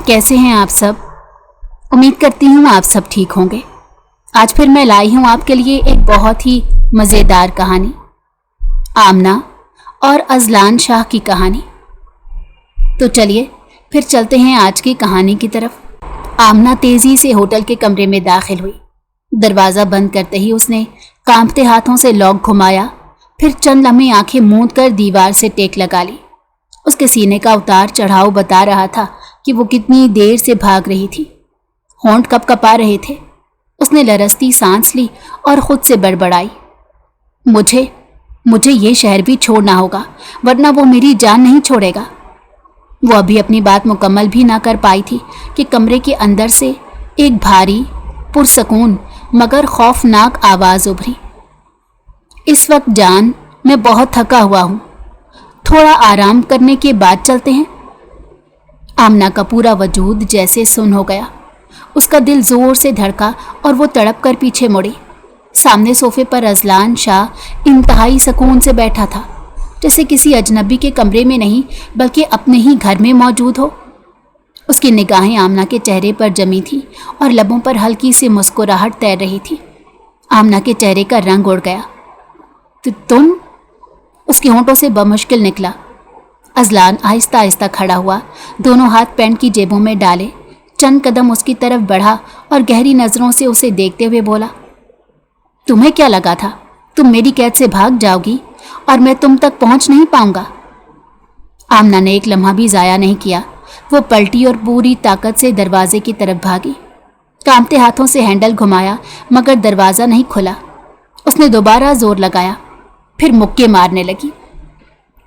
کیسے ہیں آپ سب؟ امید کرتی ہوں آپ سب ٹھیک ہوں گے۔ آج پھر میں لائی ہوں آپ کے لیے ایک بہت ہی مزیدار کہانی، آمنہ اور اذلان شاہ کی کہانی۔ تو چلیے پھر چلتے ہیں آج کی کہانی کی طرف۔ آمنہ تیزی سے ہوٹل کے کمرے میں داخل ہوئی۔ دروازہ بند کرتے ہی اس نے کانپتے ہاتھوں سے لاک گھمایا، پھر چند لمحے آنکھیں موند کر دیوار سے ٹیک لگا لی۔ اس کے سینے کا اتار چڑھاؤ بتا رہا تھا کہ وہ کتنی دیر سے بھاگ رہی تھی۔ ہونٹ کپ کپا رہے تھے۔ اس نے لرزتی سانس لی اور خود سے بڑبڑائی، مجھے یہ شہر بھی چھوڑنا ہوگا، ورنہ وہ میری جان نہیں چھوڑے گا۔ وہ ابھی اپنی بات مکمل بھی نہ کر پائی تھی کہ کمرے کے اندر سے ایک بھاری، پرسکون مگر خوفناک آواز ابھری۔ اس وقت جان، میں بہت تھکا ہوا ہوں، تھوڑا آرام کرنے کے بعد چلتے ہیں۔ آمنہ کا پورا وجود جیسے سن ہو گیا۔ اس کا دل زور سے دھڑکا اور وہ تڑپ کر پیچھے مڑی۔ سامنے صوفے پر اذلان شاہ انتہائی سکون سے بیٹھا تھا، جیسے کسی اجنبی کے کمرے میں نہیں بلکہ اپنے ہی گھر میں موجود ہو۔ اس کی نگاہیں آمنہ کے چہرے پر جمی تھیں اور لبوں پر ہلکی سی مسکراہٹ تیر رہی تھی۔ آمنہ کے چہرے کا رنگ اڑ گیا۔ تم؟ اس کے ہونٹوں سے بمشکل نکلا۔ اذلان آہستہ آہستہ کھڑا ہوا، دونوں ہاتھ پینٹ کی جیبوں میں ڈالے، چند قدم اس کی طرف بڑھا اور گہری نظروں سے اسے دیکھتے ہوئے بولا، تمہیں کیا لگا تھا تم میری قید سے بھاگ جاؤ گی اور میں تم تک پہنچ نہیں پاؤں گا؟ آمنہ نے ایک لمحہ بھی ضائع نہیں کیا۔ وہ پلٹی اور پوری طاقت سے دروازے کی طرف بھاگی۔ کانپتے ہاتھوں سے ہینڈل گھمایا مگر دروازہ نہیں کھلا۔ اس نے دوبارہ زور لگایا، پھر مکے مارنے لگی۔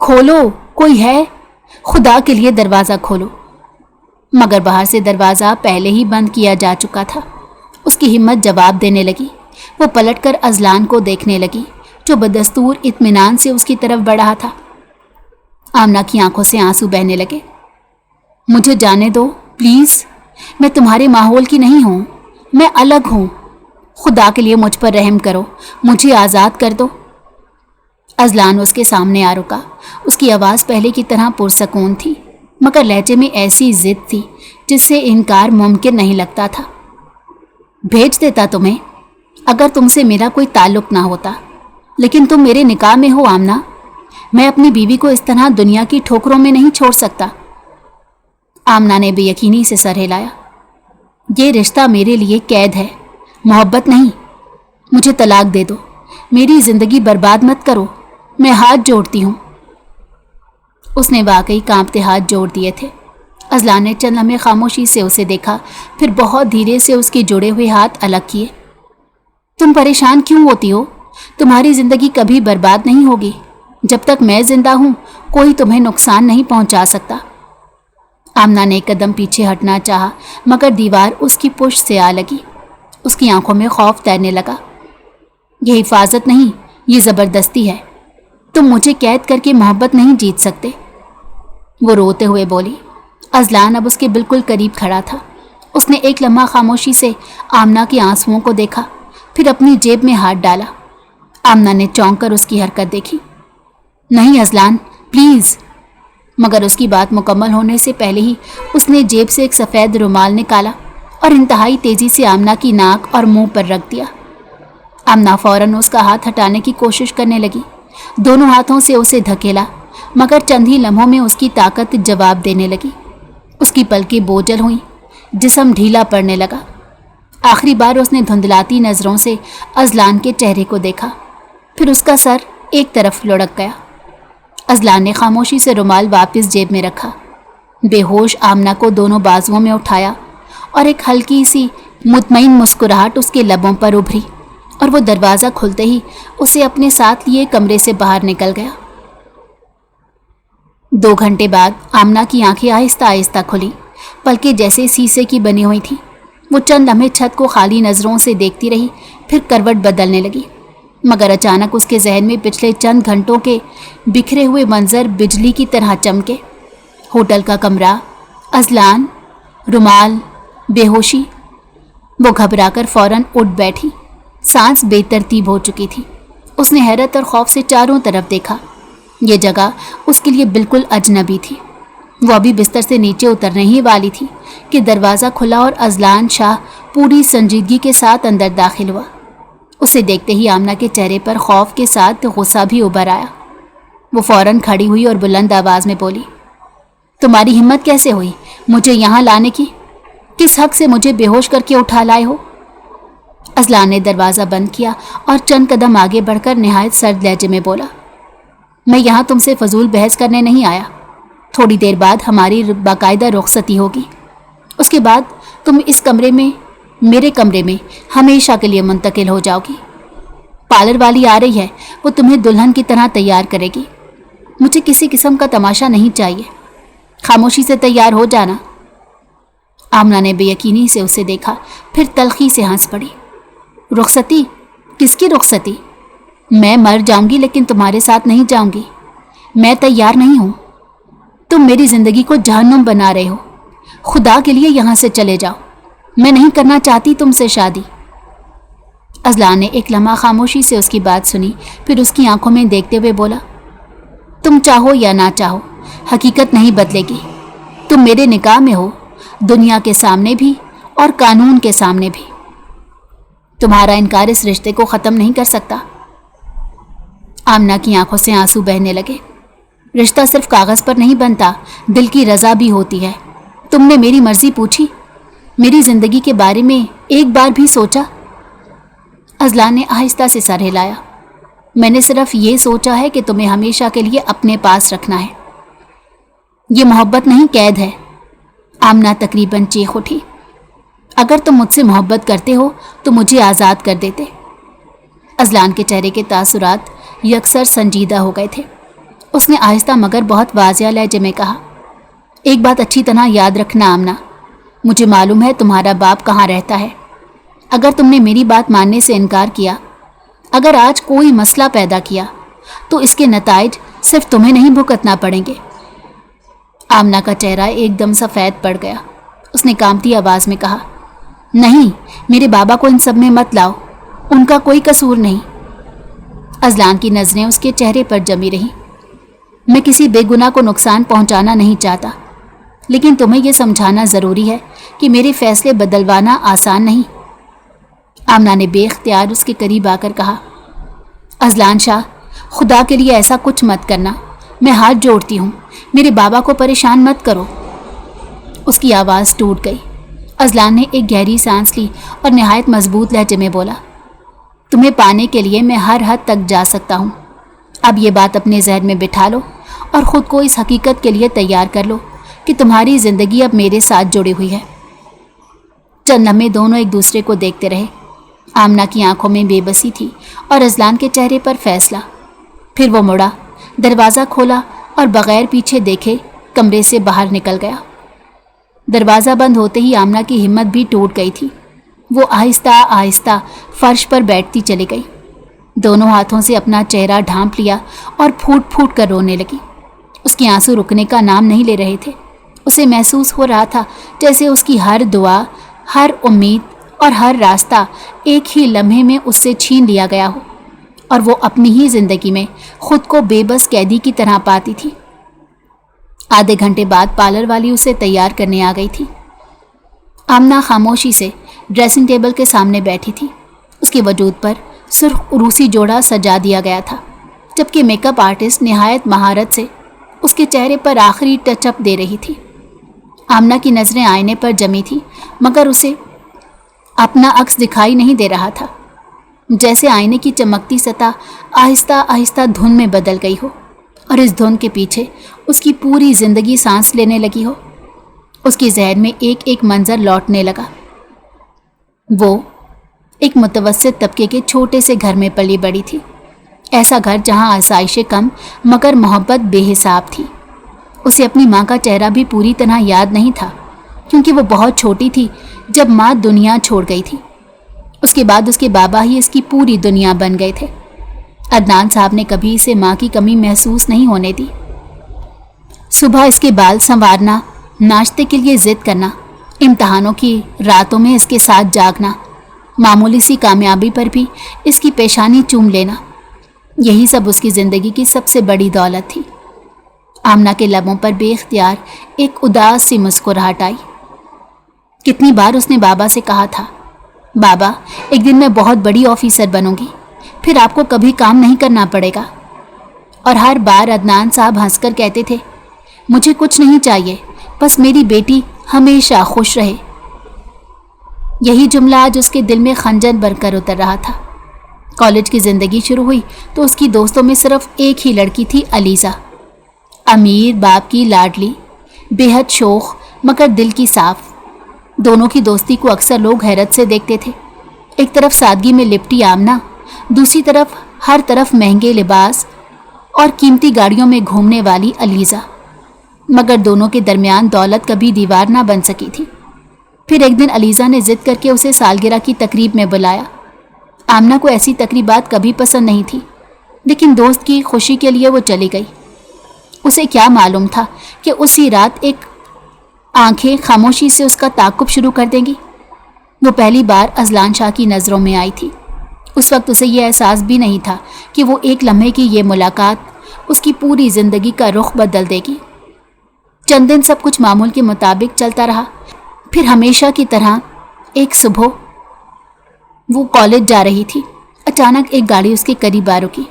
کھولو، کوئی ہے؟ خدا کے لیے دروازہ کھولو۔ مگر باہر سے دروازہ پہلے ہی بند کیا جا چکا تھا۔ اس کی ہمت جواب دینے لگی۔ وہ پلٹ کر اذلان کو دیکھنے لگی، جو بدستور اطمینان سے اس کی طرف بڑھ رہا تھا۔ آمنہ کی آنکھوں سے آنسو بہنے لگے۔ مجھے جانے دو پلیز، میں تمہارے ماحول کی نہیں ہوں، میں الگ ہوں۔ خدا کے لیے مجھ پر رحم کرو، مجھے آزاد کر دو۔ اذلان اس کے سامنے آ رکا۔ اس کی آواز پہلے کی طرح پرسکون تھی، مگر لہجے میں ایسی ضد تھی جس سے انکار ممکن نہیں لگتا تھا۔ بھیج دیتا تمہیں اگر تم سے میرا کوئی تعلق نہ ہوتا، لیکن تم میرے نکاح میں ہو آمنہ۔ میں اپنی بیوی کو اس طرح دنیا کی ٹھوکروں میں نہیں چھوڑ سکتا۔ آمنہ نے بے یقینی سے سر ہلایا۔ یہ رشتہ میرے لیے قید ہے، محبت نہیں۔ مجھے طلاق دے دو، میری زندگی برباد مت کرو، میں ہاتھ جوڑتی ہوں۔ اس نے واقعی کانپتے ہاتھ جوڑ دیے تھے۔ اذلان نے چند لمحے خاموشی سے اسے دیکھا، پھر بہت دھیرے سے اس کے جڑے ہوئے ہاتھ الگ کیے۔ تم پریشان کیوں ہوتی ہو؟ تمہاری زندگی کبھی برباد نہیں ہوگی۔ جب تک میں زندہ ہوں کوئی تمہیں نقصان نہیں پہنچا سکتا۔ آمنہ نے ایک قدم پیچھے ہٹنا چاہا مگر دیوار اس کی پشت سے آ لگی۔ اس کی آنکھوں میں خوف تیرنے لگا۔ یہ حفاظت نہیں، یہ زبردستی ہے۔ تم مجھے قید کر کے محبت نہیں جیت سکتے۔ وہ روتے ہوئے بولی۔ اذلان اب اس کے بالکل قریب کھڑا تھا۔ اس نے ایک لمحہ خاموشی سے آمنہ کے آنسوؤں کو دیکھا، پھر اپنی جیب میں ہاتھ ڈالا۔ آمنہ نے چونک کر اس کی حرکت دیکھی۔ نہیں اذلان، پلیز۔ مگر اس کی بات مکمل ہونے سے پہلے ہی اس نے جیب سے ایک سفید رومال نکالا اور انتہائی تیزی سے آمنہ کی ناک اور منہ پر رکھ دیا۔ آمنہ فوراً اس کا ہاتھ ہٹانے کی کوشش کرنے لگی، دونوں ہاتھوں سے اسے دھکیلا، مگر چند ہی لمحوں میں اس کی طاقت جواب دینے لگی۔ اس کی پلکیں بوجھل ہوئیں، جسم ڈھیلا پڑنے لگا۔ آخری بار اس نے دھندلاتی نظروں سے اذلان کے چہرے کو دیکھا، پھر اس کا سر ایک طرف لڑک گیا۔ اذلان نے خاموشی سے رومال واپس جیب میں رکھا، بے ہوش آمنہ کو دونوں بازوؤں میں اٹھایا اور ایک ہلکی سی مطمئن مسکراہٹ اس کے لبوں پر ابھری، اور وہ دروازہ کھلتے ہی اسے اپنے ساتھ لیے کمرے سے باہر نکل گیا۔ 2 گھنٹے بعد آمنہ کی آنکھیں آہستہ آہستہ کھلی، پلکیں جیسے سیسے کی بنی ہوئی تھیں۔ وہ چند لمحے چھت کو خالی نظروں سے دیکھتی رہی، پھر کروٹ بدلنے لگی، مگر اچانک اس کے ذہن میں پچھلے چند گھنٹوں کے بکھرے ہوئے منظر بجلی کی طرح چمکے۔ ہوٹل کا کمرہ، اذلان، رومال، بے ہوشی۔ وہ گھبرا کر فوراً اٹھ بیٹھی، سانس بے ترتیب ہو چکی تھی۔ اس نے حیرت اور خوف سے چاروں طرف دیکھا۔ یہ جگہ اس کے لیے بالکل اجنبی تھی۔ وہ ابھی بستر سے نیچے اترنے ہی والی تھی کہ دروازہ کھلا اور اذلان شاہ پوری سنجیدگی کے ساتھ اندر داخل ہوا۔ اسے دیکھتے ہی آمنہ کے چہرے پر خوف کے ساتھ غصہ بھی ابھر آیا۔ وہ فوراً کھڑی ہوئی اور بلند آواز میں بولی، تمہاری ہمت کیسے ہوئی مجھے یہاں لانے کی؟ کس حق سے مجھے بے ہوش کر کے اٹھا لائے ہو؟ اذلان نے دروازہ بند کیا اور چند قدم آگے بڑھ کر نہایت سرد لہجے میں بولا، میں یہاں تم سے فضول بحث کرنے نہیں آیا۔ تھوڑی دیر بعد ہماری باقاعدہ رخصتی ہوگی، اس کے بعد تم اس کمرے میں، میرے کمرے میں ہمیشہ کے لیے منتقل ہو جاؤ گی۔ پارلر والی آ رہی ہے، وہ تمہیں دلہن کی طرح تیار کرے گی۔ مجھے کسی قسم کا تماشا نہیں چاہیے، خاموشی سے تیار ہو جانا۔ آمنہ نے بے یقینی سے اسے دیکھا، پھر تلخی سے ہنس پڑی۔ رخصتی؟ کس کی رخصتی؟ میں مر جاؤں گی لیکن تمہارے ساتھ نہیں جاؤں گی۔ میں تیار نہیں ہوں۔ تم میری زندگی کو جہنم بنا رہے ہو۔ خدا کے لیے یہاں سے چلے جاؤ، میں نہیں کرنا چاہتی تم سے شادی۔ اذلان نے ایک لمحہ خاموشی سے اس کی بات سنی، پھر اس کی آنکھوں میں دیکھتے ہوئے بولا، تم چاہو یا نہ چاہو حقیقت نہیں بدلے گی۔ تم میرے نکاح میں ہو، دنیا کے سامنے بھی اور قانون کے سامنے بھی۔ تمہارا انکار اس رشتے کو ختم نہیں کر سکتا۔ آمنہ کی آنکھوں سے آنسو بہنے لگے۔ رشتہ صرف کاغذ پر نہیں بنتا، دل کی رضا بھی ہوتی ہے۔ تم نے میری مرضی پوچھی؟ میری زندگی کے بارے میں ایک بار بھی سوچا؟ اذلان نے آہستہ سے سر ہلایا۔ میں نے صرف یہ سوچا ہے کہ تمہیں ہمیشہ کے لیے اپنے پاس رکھنا ہے۔ یہ محبت نہیں، قید ہے۔ آمنہ تقریباً چیخ اٹھی۔ اگر تم مجھ سے محبت کرتے ہو تو مجھے آزاد کر دیتے۔ اذلان کے چہرے کے تاثرات یکسر سنجیدہ ہو گئے تھے۔ اس نے آہستہ مگر بہت واضح لہجے میں کہا، ایک بات اچھی طرح یاد رکھنا آمنہ، مجھے معلوم ہے تمہارا باپ کہاں رہتا ہے۔ اگر تم نے میری بات ماننے سے انکار کیا، اگر آج کوئی مسئلہ پیدا کیا، تو اس کے نتائج صرف تمہیں نہیں بھگتنا پڑیں گے۔ آمنہ کا چہرہ ایک دم سفید پڑ گیا۔ اس نے کانپتی آواز میں کہا، نہیں، میرے بابا کو ان سب میں مت لاؤ، ان کا کوئی قصور نہیں۔ اذلان کی نظریں اس کے چہرے پر جمی رہیں۔ میں کسی بے گناہ کو نقصان پہنچانا نہیں چاہتا، لیکن تمہیں یہ سمجھانا ضروری ہے کہ میرے فیصلے بدلوانا آسان نہیں۔ آمنہ نے بے اختیار اس کے قریب آ کر کہا، اذلان شاہ، خدا کے لیے ایسا کچھ مت کرنا، میں ہاتھ جوڑتی ہوں، میرے بابا کو پریشان مت کرو۔ اس کی آواز ٹوٹ گئی۔ اذلان نے ایک گہری سانس لی اور نہایت مضبوط لہجے میں بولا، تمہیں پانے کے لیے میں ہر حد تک جا سکتا ہوں۔ اب یہ بات اپنے ذہن میں بٹھا لو اور خود کو اس حقیقت کے لیے تیار کر لو کہ تمہاری زندگی اب میرے ساتھ جڑی ہوئی ہے۔ چند لمحے دونوں ایک دوسرے کو دیکھتے رہے۔ آمنہ کی آنکھوں میں بے بسی تھی اور اذلان کے چہرے پر فیصلہ۔ پھر وہ مڑا، دروازہ کھولا اور بغیر پیچھے دیکھے کمرے سے باہر نکل گیا۔ دروازہ بند ہوتے ہی آمنہ کی ہمت بھی ٹوٹ گئی تھی۔ وہ آہستہ آہستہ فرش پر بیٹھتی چلی گئی، دونوں ہاتھوں سے اپنا چہرہ ڈھانپ لیا اور پھوٹ پھوٹ کر رونے لگی۔ اس کے آنسو رکنے کا نام نہیں لے رہے تھے۔ اسے محسوس ہو رہا تھا جیسے اس کی ہر دعا، ہر امید اور ہر راستہ ایک ہی لمحے میں اس سے چھین لیا گیا ہو، اور وہ اپنی ہی زندگی میں خود کو بے بس قیدی کی طرح پاتی تھی۔ آدھے گھنٹے بعد پارلر والی اسے تیار کرنے آ گئی تھی۔ آمنہ خاموشی سے ڈریسنگ ٹیبل کے سامنے بیٹھی تھی۔ اس کے وجود پر سرخ عروسی جوڑا سجا دیا گیا تھا، جبکہ میک اپ آرٹسٹ نہایت مہارت سے اس کے چہرے پر آخری ٹچ اپ دے رہی تھی۔ آمنہ کی نظریں آئینے پر جمی تھی، مگر اسے اپنا عکس دکھائی نہیں دے رہا تھا، جیسے آئینے کی چمکتی سطح آہستہ آہستہ دھن میں بدل گئی ہو، اور اس دھن کے پیچھے اس کی پوری زندگی سانس لینے لگی ہو۔ اس کی ذہن میں ایک ایک منظر لوٹنے لگا۔ وہ ایک متوسط طبقے کے چھوٹے سے گھر میں پلی بڑی تھی، ایسا گھر جہاں آسائشیں کم مگر محبت بے حساب تھی۔ اسے اپنی ماں کا چہرہ بھی پوری طرح یاد نہیں تھا، کیونکہ وہ بہت چھوٹی تھی جب ماں دنیا چھوڑ گئی تھی۔ اس کے بعد اس کے بابا ہی اس کی پوری دنیا بن گئے تھے۔ عدنان صاحب نے کبھی اسے ماں کی کمی محسوس نہیں ہونے دی۔ صبح اس کے بال سنوارنا، ناشتے کے لیے ضد کرنا، امتحانوں کی راتوں میں اس کے ساتھ جاگنا، معمولی سی کامیابی پر بھی اس کی پیشانی چوم لینا، یہی سب اس کی زندگی کی سب سے بڑی دولت تھی۔ آمنہ کے لبوں پر بے اختیار ایک اداس سی مسکراہٹ آئی۔ کتنی بار اس نے بابا سے کہا تھا، بابا ایک دن میں بہت بڑی آفیسر بنوں گی، پھر آپ کو کبھی کام نہیں کرنا پڑے گا۔ اور ہر بار عدنان صاحب ہنس کر کہتے تھے، مجھے کچھ نہیں چاہیے، بس میری بیٹی ہمیشہ خوش رہے۔ یہی جملہ آج اس کے دل میں خنجر بن کر اتر رہا تھا۔ کالج کی زندگی شروع ہوئی تو اس کی دوستوں میں صرف ایک ہی لڑکی تھی، علیزہ، امیر باپ کی لاڈلی، بے حد شوخ مگر دل کی صاف۔ دونوں کی دوستی کو اکثر لوگ حیرت سے دیکھتے تھے۔ ایک طرف سادگی میں لپٹی آمنہ، دوسری طرف ہر طرف مہنگے لباس اور قیمتی گاڑیوں میں گھومنے والی علیزہ، مگر دونوں کے درمیان دولت کبھی دیوار نہ بن سکی تھی۔ پھر ایک دن علیزہ نے ضد کر کے اسے سالگرہ کی تقریب میں بلایا۔ آمنہ کو ایسی تقریبات کبھی پسند نہیں تھی، لیکن دوست کی خوشی کے لیے وہ چلی گئی۔ اسے کیا معلوم تھا کہ اسی رات ایک آنکھیں خاموشی سے اس کا تعاقب شروع کر دیں گی۔ وہ پہلی بار اذلان شاہ کی نظروں میں آئی تھی۔ اس وقت اسے یہ احساس بھی نہیں تھا کہ وہ ایک لمحے کی یہ ملاقات اس کی پوری زندگی کا رخ بدل دے گی۔ چند دن سب کچھ معمول کے مطابق چلتا رہا۔ پھر ہمیشہ کی طرح ایک صبح وہ کالج جا رہی تھی، اچانک ایک گاڑی اس کے قریب آ رکی۔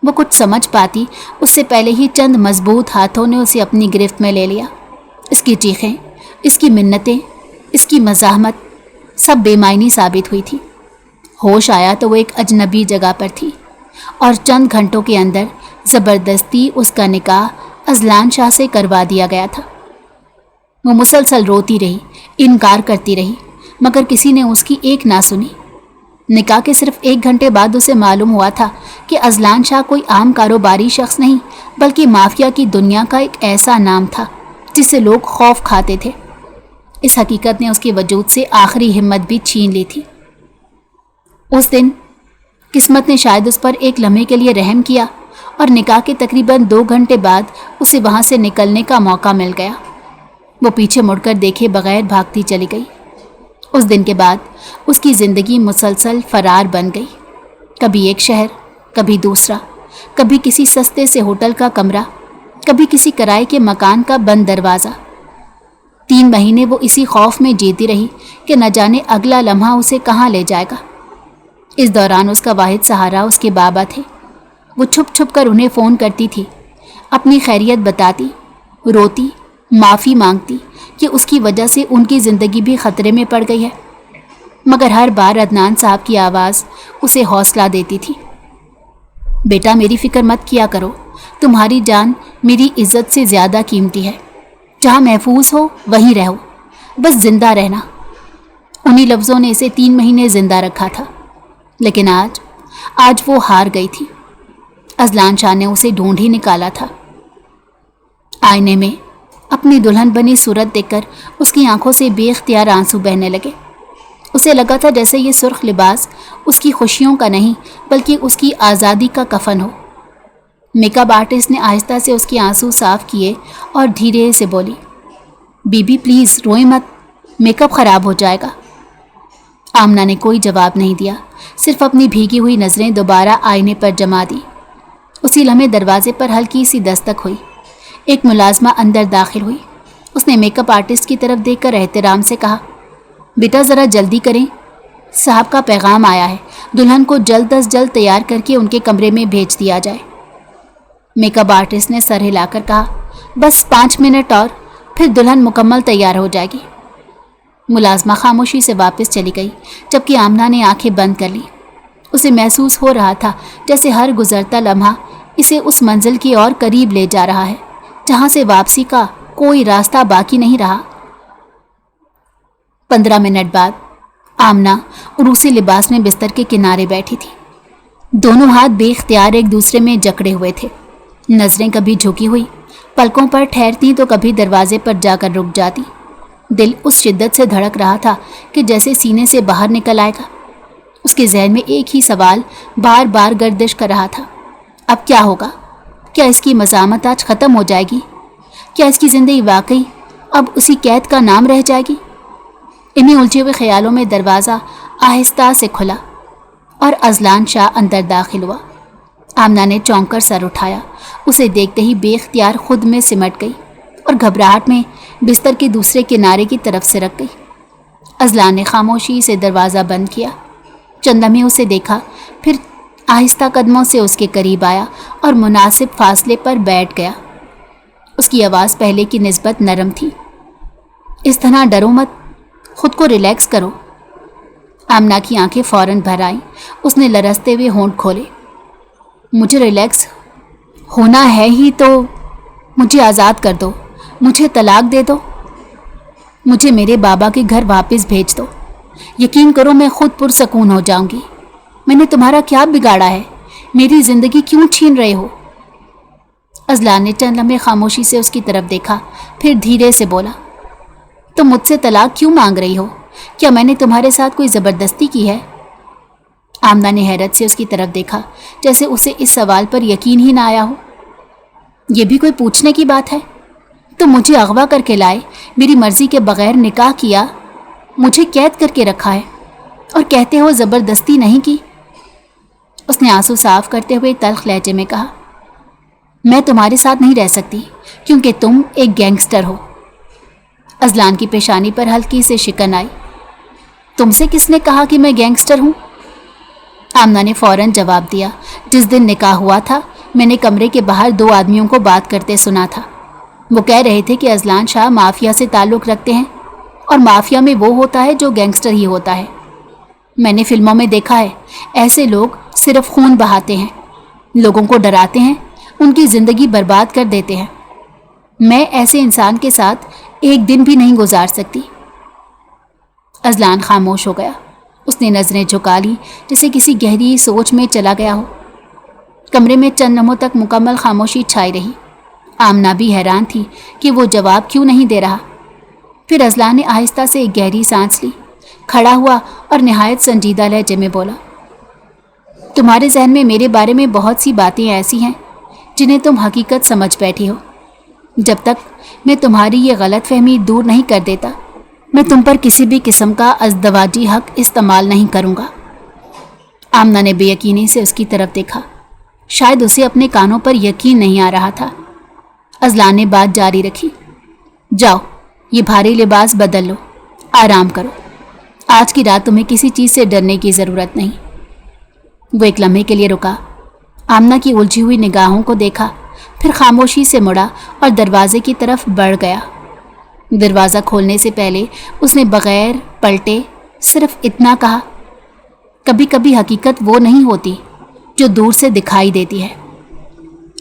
وہ کچھ سمجھ پاتی اس سے پہلے ہی چند مضبوط ہاتھوں نے اسے اپنی گرفت میں لے لیا۔ اس کی چیخیں، اس کی منتیں، اس کی مزاحمت سب بے معنی ثابت ہوئی تھی۔ ہوش آیا تو وہ ایک اجنبی جگہ پر تھی اور چند گھنٹوں کے اندر زبردستی اس کا نکاح اذلان شاہ سے کروا دیا گیا تھا۔ وہ مسلسل روتی رہی، انکار کرتی رہی، مگر کسی نے اس کی ایک نہ سنی۔ نکاح کے صرف 1 گھنٹے بعد اسے معلوم ہوا تھا کہ اذلان شاہ کوئی عام کاروباری شخص نہیں، بلکہ مافیا کی دنیا کا ایک ایسا نام تھا جس سے لوگ خوف کھاتے تھے۔ اس حقیقت نے اس کے وجود سے آخری ہمت بھی چھین لی تھی۔ اس دن قسمت نے شاید اس پر ایک لمحے کے لیے رحم کیا اور نکاح کے تقریباً 2 گھنٹے بعد اسے وہاں سے نکلنے کا موقع مل گیا۔ وہ پیچھے مڑ کر دیکھے بغیر بھاگتی چلی گئی۔ اس دن کے بعد اس کی زندگی مسلسل فرار بن گئی، کبھی ایک شہر، کبھی دوسرا، کبھی کسی سستے سے ہوٹل کا کمرہ، کبھی کسی کرائے کے مکان کا بند دروازہ۔ 3 مہینے وہ اسی خوف میں جیتی رہی کہ نہ جانے اگلا لمحہ اسے کہاں لے جائے گا۔ اس دوران اس کا واحد سہارا اس کے بابا تھے۔ وہ چھپ چھپ کر انہیں فون کرتی تھی، اپنی خیریت بتاتی، روتی، معافی مانگتی کہ اس کی وجہ سے ان کی زندگی بھی خطرے میں پڑ گئی ہے، مگر ہر بار عدنان صاحب کی آواز اسے حوصلہ دیتی تھی، بیٹا میری فکر مت کیا کرو، تمہاری جان میری عزت سے زیادہ قیمتی ہے، جہاں محفوظ ہو وہیں رہو، بس زندہ رہنا۔ انہی لفظوں نے اسے 3 مہینے زندہ رکھا تھا، لیکن آج وہ ہار گئی تھی۔ اذلان شاہ نے اسے ڈھونڈ ہی نکالا تھا۔ آئینے میں اپنی دلہن بنی صورت دیکھ کر اس کی آنکھوں سے بے اختیار آنسو بہنے لگے۔ اسے لگا تھا جیسے یہ سرخ لباس اس کی خوشیوں کا نہیں بلکہ اس کی آزادی کا کفن ہو۔ میک اپ آرٹسٹ نے آہستہ سے اس کے آنسو صاف کیے اور دھیرے سے بولی، بی بی پلیز روئیں مت، میک اپ خراب ہو جائے گا۔ آمنہ نے کوئی جواب نہیں دیا، صرف اپنی بھیگی ہوئی نظریں دوبارہ آئینے پر جما دی۔ اسی لمحے دروازے پر ہلکی سی دستک ہوئی۔ ایک ملازمہ اندر داخل ہوئی۔ اس نے میک اپ آرٹسٹ کی طرف دیکھ کر احترام سے کہا، بیٹا ذرا جلدی کریں، صاحب کا پیغام آیا ہے، دلہن کو جلد از جلد تیار کر کے ان کے کمرے میں بھیج دیا جائے۔ میک اپ آرٹسٹ نے سر ہلا کر کہا، بس 5 منٹ اور پھر دلہن مکمل تیار ہو جائے گی۔ ملازمہ خاموشی سے واپس چلی گئی، جبکہ آمنہ نے آنکھیں بند کر لی۔ اسے محسوس ہو رہا تھا جیسے ہر گزرتا لمحہ اسے اس منزل کی اور قریب لے جا رہا ہے جہاں سے واپسی کا کوئی راستہ باقی نہیں رہا۔ 15 منٹ بعد آمنہ عروسی لباس میں بستر کے کنارے بیٹھی تھی۔ دونوں ہاتھ بے اختیار ایک دوسرے میں جکڑے ہوئے تھے، نظریں کبھی جھکی ہوئی پلکوں پر ٹھہرتی تو کبھی دروازے پر جا کر رک جاتی۔ دل اس شدت سے دھڑک رہا تھا کہ جیسے سینے سے باہر نکل آئے گا۔ اس کے ذہن میں ایک ہی سوال بار بار گردش کر رہا تھا، اب کیا ہوگا؟ کیا اس کی مزاحمت آج ختم ہو جائے گی؟ کیا اس کی زندگی واقعی اب اسی قید کا نام رہ جائے گی؟ انہیں الجھے ہوئے خیالوں میں دروازہ آہستہ سے کھلا اور اذلان شاہ اندر داخل ہوا۔ آمنہ نے چونک کر سر اٹھایا. اسے دیکھتے ہی بے اختیار خود میں سمٹ گئی اور گھبراہٹ میں بستر کے دوسرے کنارے کی طرف سے رکھ گئی. اذلان نے خاموشی سے دروازہ بند کیا. چند لمحے اسے دیکھا، پھر آہستہ قدموں سے اس کے قریب آیا اور مناسب فاصلے پر بیٹھ گیا. اس کی آواز پہلے کی نسبت نرم تھی. اس طرح ڈرو مت، خود کو ریلیکس کرو. آمنہ کی آنکھیں فوراً بھر آئیں. اس نے لرزتے ہوئے ہونٹ کھولے. مجھے ریلیکس ہونا ہے ہی تو مجھے آزاد کر دو، مجھے طلاق دے دو، مجھے میرے بابا کے گھر واپس بھیج دو. یقین کرو میں خود پرسکون ہو جاؤں گی. میں نے تمہارا کیا بگاڑا ہے؟ میری زندگی کیوں چھین رہے ہو؟ اذلان نے چند لمحے خاموشی سے اس کی طرف دیکھا، پھر دھیرے سے بولا، تم مجھ سے طلاق کیوں مانگ رہی ہو؟ کیا میں نے تمہارے ساتھ کوئی زبردستی کی ہے؟ آمنہ نے حیرت سے اس کی طرف دیکھا، جیسے اسے اس سوال پر یقین ہی نہ آیا ہو. یہ بھی کوئی پوچھنے کی بات ہے؟ تم مجھے اغوا کر کے لائے، میری مرضی کے بغیر نکاح کیا، مجھے قید کر کے رکھا ہے اور کہتے ہو زبردستی نہیں کی. اس نے آنسو صاف کرتے ہوئے تلخ لہجے میں کہا، میں تمہارے ساتھ نہیں رہ سکتی کیونکہ تم ایک گینگسٹر ہو. اذلان کی پیشانی پر ہلکی سے شکن آئی. تم سے کس نے کہا کہ میں گینگسٹر ہوں؟ آمنہ نے فوراً جواب دیا، جس دن نکاح ہوا تھا میں نے کمرے کے باہر 2 آدمیوں کو بات کرتے سنا تھا. وہ کہہ رہے تھے کہ اذلان شاہ مافیا سے تعلق رکھتے ہیں اور مافیا میں وہ ہوتا ہے جو گینگسٹر ہی ہوتا ہے. میں نے فلموں میں دیکھا ہے، ایسے لوگ صرف خون بہاتے ہیں، لوگوں کو ڈراتے ہیں، ان کی زندگی برباد کر دیتے ہیں. میں ایسے انسان کے ساتھ ایک دن بھی نہیں گزار سکتی. اذلان خاموش ہو گیا. اس نے نظریں جھکا لی جیسے کسی گہری سوچ میں چلا گیا ہو. کمرے میں چند لمحوں تک مکمل خاموشی چھائی رہی. آمنہ بھی حیران تھی کہ وہ جواب کیوں نہیں دے رہا. پھر اذلان نے آہستہ سے ایک گہری سانس لی، کھڑا ہوا اور نہایت سنجیدہ لہجے میں بولا، تمہارے ذہن میں میرے بارے میں بہت سی باتیں ایسی ہیں جنہیں تم حقیقت سمجھ بیٹھی ہو. جب تک میں تمہاری یہ غلط فہمی دور نہیں کر دیتا، میں تم پر کسی بھی قسم کا ازدواجی حق استعمال نہیں کروں گا. آمنہ نے بے یقینی سے اس کی طرف دیکھا. شاید اسے اپنے کانوں پر یقین نہیں آ رہا تھا. اذلان نے بات جاری رکھی، جاؤ یہ بھاری لباس بدل لو، آرام کرو. آج کی رات تمہیں کسی چیز سے ڈرنے کی ضرورت نہیں. وہ ایک لمحے کے لیے رکا، آمنہ کی الجھی ہوئی نگاہوں کو دیکھا، پھر خاموشی سے مڑا اور دروازے کی طرف بڑھ گیا. دروازہ کھولنے سے پہلے اس نے بغیر پلٹے صرف اتنا کہا، کبھی کبھی حقیقت وہ نہیں ہوتی جو دور سے دکھائی دیتی ہے.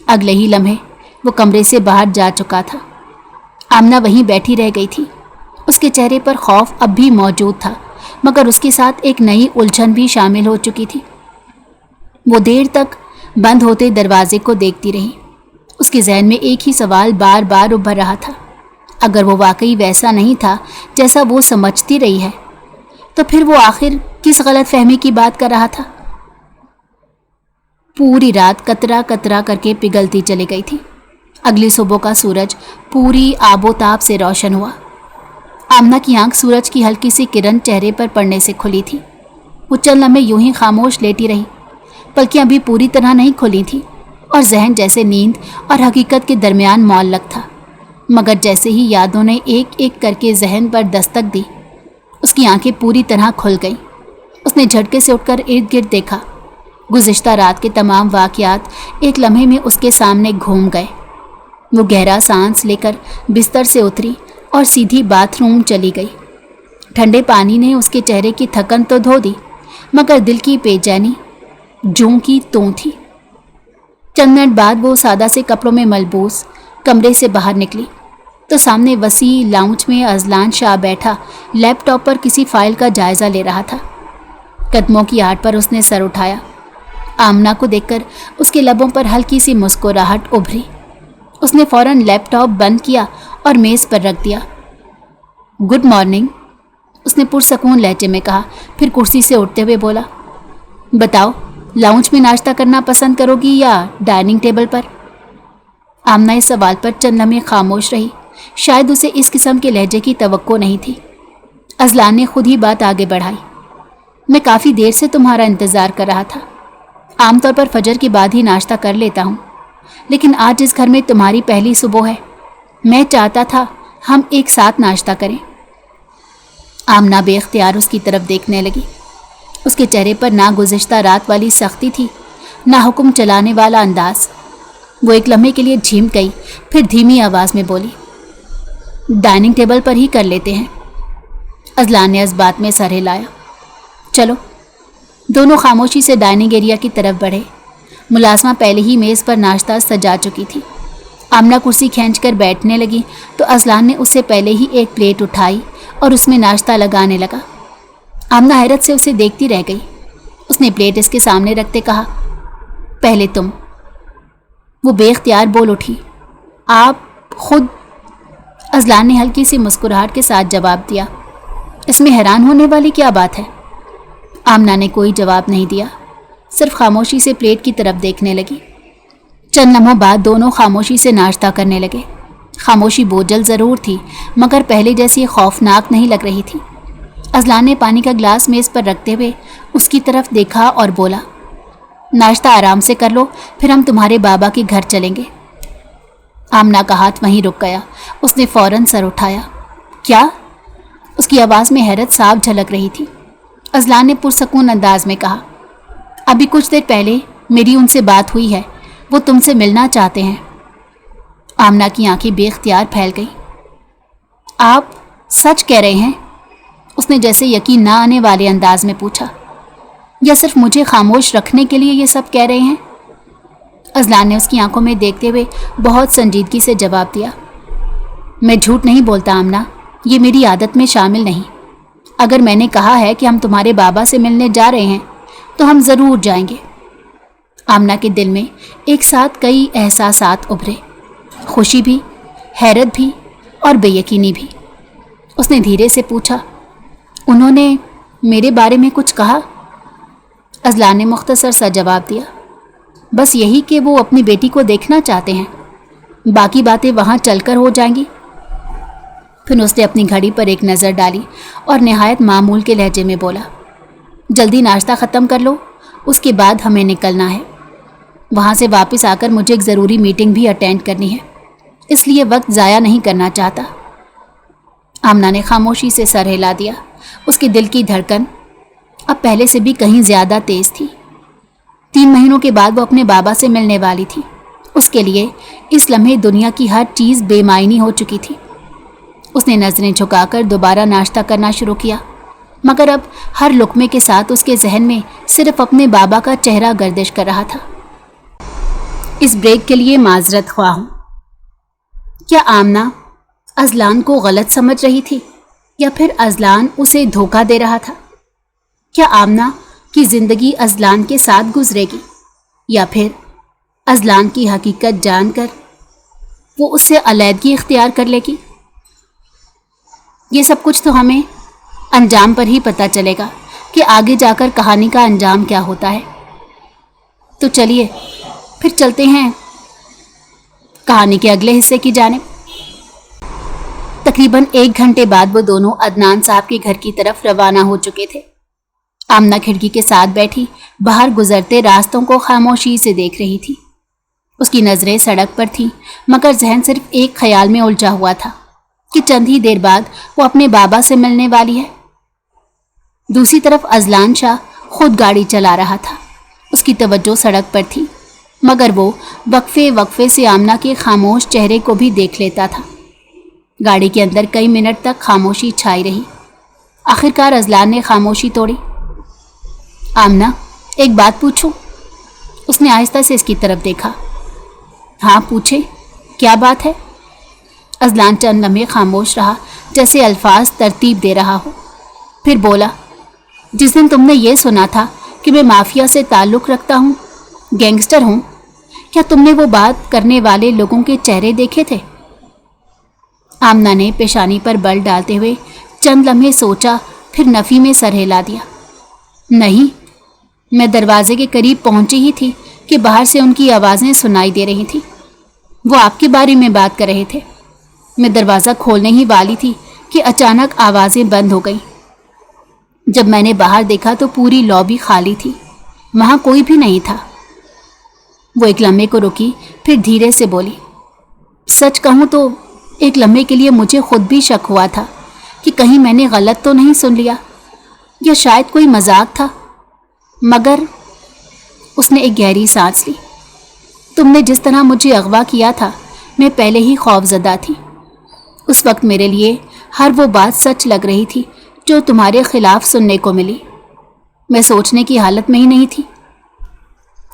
اگلے ہی لمحے وہ کمرے سے باہر جا چکا تھا. آمنہ وہیں بیٹھی رہ گئی تھی. اس کے چہرے پر خوف اب بھی موجود تھا، مگر اس کے ساتھ ایک نئی الجھن بھی شامل ہو چکی تھی. وہ دیر تک بند ہوتے دروازے کو دیکھتی رہی. اس کے ذہن میں ایک ہی سوال بار بار ابھر رہا تھا، اگر وہ واقعی ویسا نہیں تھا جیسا وہ سمجھتی رہی ہے تو پھر وہ آخر کس غلط فہمی کی بات کر رہا تھا. پوری رات قطرہ قطرہ کر کے پگھلتی چلی گئی تھی. اگلی صبح کا سورج پوری آب و تاب سے روشن ہوا. آمنہ کی آنکھ سورج کی ہلکی سی کرن چہرے پر پڑنے سے کھلی تھی. وہ چند لمحے یوں ہی خاموش لیٹی رہی. پلکیاں بھی پوری طرح نہیں کھلی تھیں اور ذہن جیسے نیند اور حقیقت کے درمیان معلق تھا. مگر جیسے ہی یادوں نے ایک ایک کر کے ذہن پر دستک دی، اس کی آنکھیں پوری طرح کھل گئیں. اس نے جھٹکے سے اٹھ کر ارد گرد دیکھا. گزشتہ رات کے تمام واقعات ایک لمحے میں اس کے سامنے گھوم گئے. وہ گہرا سانس لے کر بستر سے اتری اور سیدھی باتھ روم چلی گئی. ٹھنڈے پانی نے اس کے چہرے کی تھکن تو دھو دی، مگر دل کی بے چینی جوں کی توں تھی. چند منٹ بعد وہ سادہ سے کپڑوں میں ملبوس کمرے سے باہر نکلی تو سامنے وسیع لاؤنج میں اذلان شاہ بیٹھا لیپ ٹاپ پر کسی فائل کا جائزہ لے رہا تھا. قدموں کی آڑ پر اس نے سر اٹھایا. آمنہ کو دیکھ کر اس کے لبوں پر ہلکی سی مسکراہٹ ابھری. اس نے فوراً لیپ ٹاپ بند کیا اور میز پر رکھ دیا. گڈ مارننگ، اس نے پرسکون لہجے میں کہا، پھر کرسی سے اٹھتے ہوئے بولا، بتاؤ لاؤنج میں ناشتہ کرنا پسند کرو گی یا ڈائننگ ٹیبل پر؟ آمنہ اس سوال پر چند لمحے خاموش رہی. شاید اسے اس قسم کے لہجے کی توقع نہیں تھی. اذلان نے خود ہی بات آگے بڑھائی، میں کافی دیر سے تمہارا انتظار کر رہا تھا. आम तौर पर फजर के बाद ही नाश्ता कर लेता हूँ, लेकिन आज इस घर में तुम्हारी पहली सुबह है। मैं चाहता था हम एक साथ नाश्ता करें। आमना बेख्तियार उसकी तरफ देखने लगी। उसके चेहरे पर ना गुज़िश्ता रात वाली सख्ती थी, ना हुक्म चलाने वाला अंदाज। वो एक लम्हे के लिए झीम गई, फिर धीमी आवाज़ में बोली, डाइनिंग टेबल पर ही कर लेते हैं। अजलान ने इस बात में सर हिलाया। चलो। दोनों खामोशी से डाइनिंग एरिया की तरफ बढ़े। मुलाजमा पहले ही मेज़ पर नाश्ता सजा चुकी थी। आमना कुर्सी खींचकर बैठने लगी तो अजलान ने उससे पहले ही एक प्लेट उठाई और उसमें नाश्ता लगाने लगा। आमना हैरत से उसे देखती रह गई। उसने प्लेट इसके सामने रखते कहा, पहले तुम। वो बेख्तियार बोल उठी, आप खुद। अजलान ने हल्की सी मुस्कुराहट के साथ जवाब दिया। इसमें हैरान होने वाली क्या बात है? आमना ने कोई जवाब नहीं दिया, सिर्फ खामोशी से प्लेट की तरफ देखने लगी। चंद लम्हों बाद दोनों खामोशी से नाश्ता करने लगे। खामोशी बोझल ज़रूर थी, मगर पहले जैसी खौफनाक नहीं लग रही थी। अजलान ने पानी का ग्लास मेज़ पर रखते हुए उसकी तरफ देखा और बोला, नाश्ता आराम से कर लो, फिर हम तुम्हारे बाबा के घर चलेंगे। आमना का हाथ वहीं रुक गया। उसने फ़ौरन सर उठाया। क्या? उसकी आवाज़ में हैरत साफ झलक रही थी। अजलान ने पुरसकून अंदाज में कहा, अभी कुछ देर पहले मेरी उनसे बात हुई है, वो तुमसे मिलना चाहते हैं। आमना की आंखें बेख्तियार फैल गई। आप सच कह रहे हैं? उसने जैसे यकीन ना आने वाले अंदाज में पूछा, या सिर्फ मुझे खामोश रखने के लिए ये सब कह रहे हैं? अजलान ने उसकी आंखों में देखते हुए बहुत संजीदगी से जवाब दिया, मैं झूठ नहीं बोलता आमना, ये मेरी आदत में शामिल नहीं। अगर मैंने कहा है कि हम तुम्हारे बाबा से मिलने जा रहे हैं तो हम ज़रूर जाएंगे। आमना के दिल में एक साथ कई एहसासात उभरे, खुशी भी, हैरत भी और बेयकीनी भी। उसने धीरे से पूछा, उन्होंने मेरे बारे में कुछ कहा? अजलान ने मुख्तसर सा जवाब दिया, बस यही कि वो अपनी बेटी को देखना चाहते हैं, बाकी बातें वहाँ चलकर हो जाएंगी। फिर उसने अपनी घड़ी पर एक नज़र डाली और नहायत मामूल के लहजे में बोला, जल्दी नाश्ता ख़त्म कर लो, उसके बाद हमें निकलना है। वहाँ से वापस आकर मुझे एक ज़रूरी मीटिंग भी अटेंड करनी है, इसलिए वक्त ज़ाया नहीं करना चाहता। आमना ने खामोशी से सर हिला दिया। उसके दिल की धड़कन अब पहले से भी कहीं ज़्यादा तेज़ थी। 3 महीनों के बाद वो अपने बाबा से मिलने वाली थी। उसके लिए इस लम्हे दुनिया की हर चीज़ बेमायनी हो चुकी थी। उसने नज़रें झुकाकर दोबारा नाश्ता करना शुरू किया, मगर अब हर लुक़मे के साथ उसके जहन में सिर्फ अपने बाबा का चेहरा गर्दिश कर रहा था। इस ब्रेक के लिए माजरत ख्वाह हूँ। क्या आमना अजलान को गलत समझ रही थी, या फिर अजलान उसे धोखा दे रहा था? क्या आमना की ज़िंदगी अजलान के साथ गुजरेगी, या फिर अजलान की हकीकत जानकर वो उससे अलहदगी इख्तियार कर लेगी? ये सब कुछ तो हमें अंजाम पर ही पता चलेगा कि आगे जाकर कहानी का अंजाम क्या होता है। तो चलिए फिर चलते हैं कहानी के अगले हिस्से की जानिब। तकरीबन 1 घंटे बाद वो दोनों अदनान साहब के घर की तरफ रवाना हो चुके थे। आमना खिड़की के साथ बैठी बाहर गुजरते रास्तों को खामोशी से देख रही थी। उसकी नज़रें सड़क पर थीं, मगर जहन सिर्फ एक ख्याल में उलझा हुआ था कि चंद ही देर बाद वो अपने बाबा से मिलने वाली है। दूसरी तरफ अजलान शाह खुद गाड़ी चला रहा था। उसकी तवज्जो सड़क पर थी, मगर वो वक्फे वक्फे से आमना के खामोश चेहरे को भी देख लेता था। गाड़ी के अंदर कई मिनट तक खामोशी छाई रही। आखिरकार अजलान ने खामोशी तोड़ी। आमना, एक बात पूछूं? उसने आहिस्ता से इसकी तरफ देखा। हाँ पूछे, क्या बात है? अजलान चंद लम्हे खामोश रहा, जैसे अल्फाज तरतीब दे रहा हो। फिर बोला, जिस दिन तुमने ये सुना था कि मैं माफिया से ताल्लुक़ रखता हूँ, गैंगस्टर हूँ, क्या तुमने वो बात करने वाले लोगों के चेहरे देखे थे? आमना ने पेशानी पर बल डालते हुए चंद लम्हे सोचा, फिर नफ़ी में सर हिला दिया। नहीं, मैं दरवाजे के करीब पहुंची ही थी कि बाहर से उनकी आवाज़ें सुनाई दे रही थी। वो आपके बारे में बात कर रहे थे। मैं दरवाज़ा खोलने ही वाली थी कि अचानक आवाज़ें बंद हो गईं। जब मैंने बाहर देखा तो पूरी लॉबी खाली थी, वहाँ कोई भी नहीं था। वो एक लम्हे को रुकी, फिर धीरे से बोली, सच कहूँ तो एक लम्हे के लिए मुझे खुद भी शक हुआ था कि कहीं मैंने गलत तो नहीं सुन लिया, या शायद कोई मजाक था। मगर उसने एक गहरी सांस ली। तुमने जिस तरह मुझे अगवा किया था, मैं पहले ही खौफजदा थी। उस वक्त मेरे लिए हर वो बात सच लग रही थी जो तुम्हारे खिलाफ सुनने को मिली। मैं सोचने की हालत में ही नहीं थी।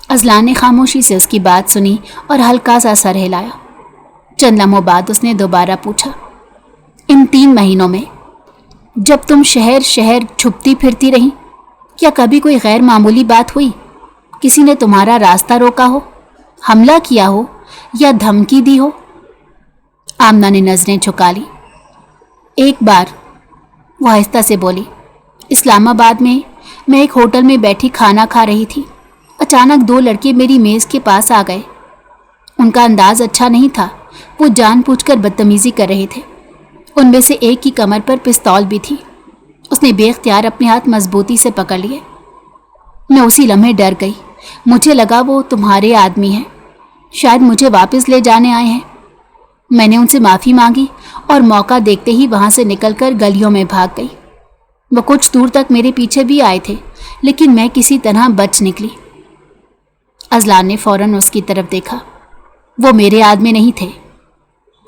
अजलान ने खामोशी से उसकी बात सुनी और हल्का सा सर हिलाया। चंद लम्हों बाद उसने दोबारा पूछा, इन 3 महीनों में जब तुम शहर शहर छुपती फिरती रही, क्या कभी कोई गैर मामूली बात हुई? किसी ने तुम्हारा रास्ता रोका हो, हमला किया हो या धमकी दी हो? आमना ने नजरें झुका ली। एक बार, वो आहिस्ता से बोली, इस्लामाबाद में मैं एक होटल में बैठी खाना खा रही थी। अचानक 2 लड़के मेरी मेज़ के पास आ गए। उनका अंदाज अच्छा नहीं था। वो जानबूझकर बदतमीजी कर रहे थे। उनमें से एक की कमर पर पिस्तौल भी थी। उसने बेख्तियार अपने हाथ मजबूती से पकड़ लिए। मैं उसी लम्हे डर गई। मुझे लगा वो तुम्हारे आदमी हैं, शायद मुझे वापस ले जाने आए हैं। मैंने उनसे माफ़ी मांगी और मौका देखते ही वहाँ से निकलकर गलियों में भाग गई। वो कुछ दूर तक मेरे पीछे भी आए थे, लेकिन मैं किसी तरह बच निकली। अजलान ने फौरन उसकी तरफ देखा। वो मेरे आदमी नहीं थे।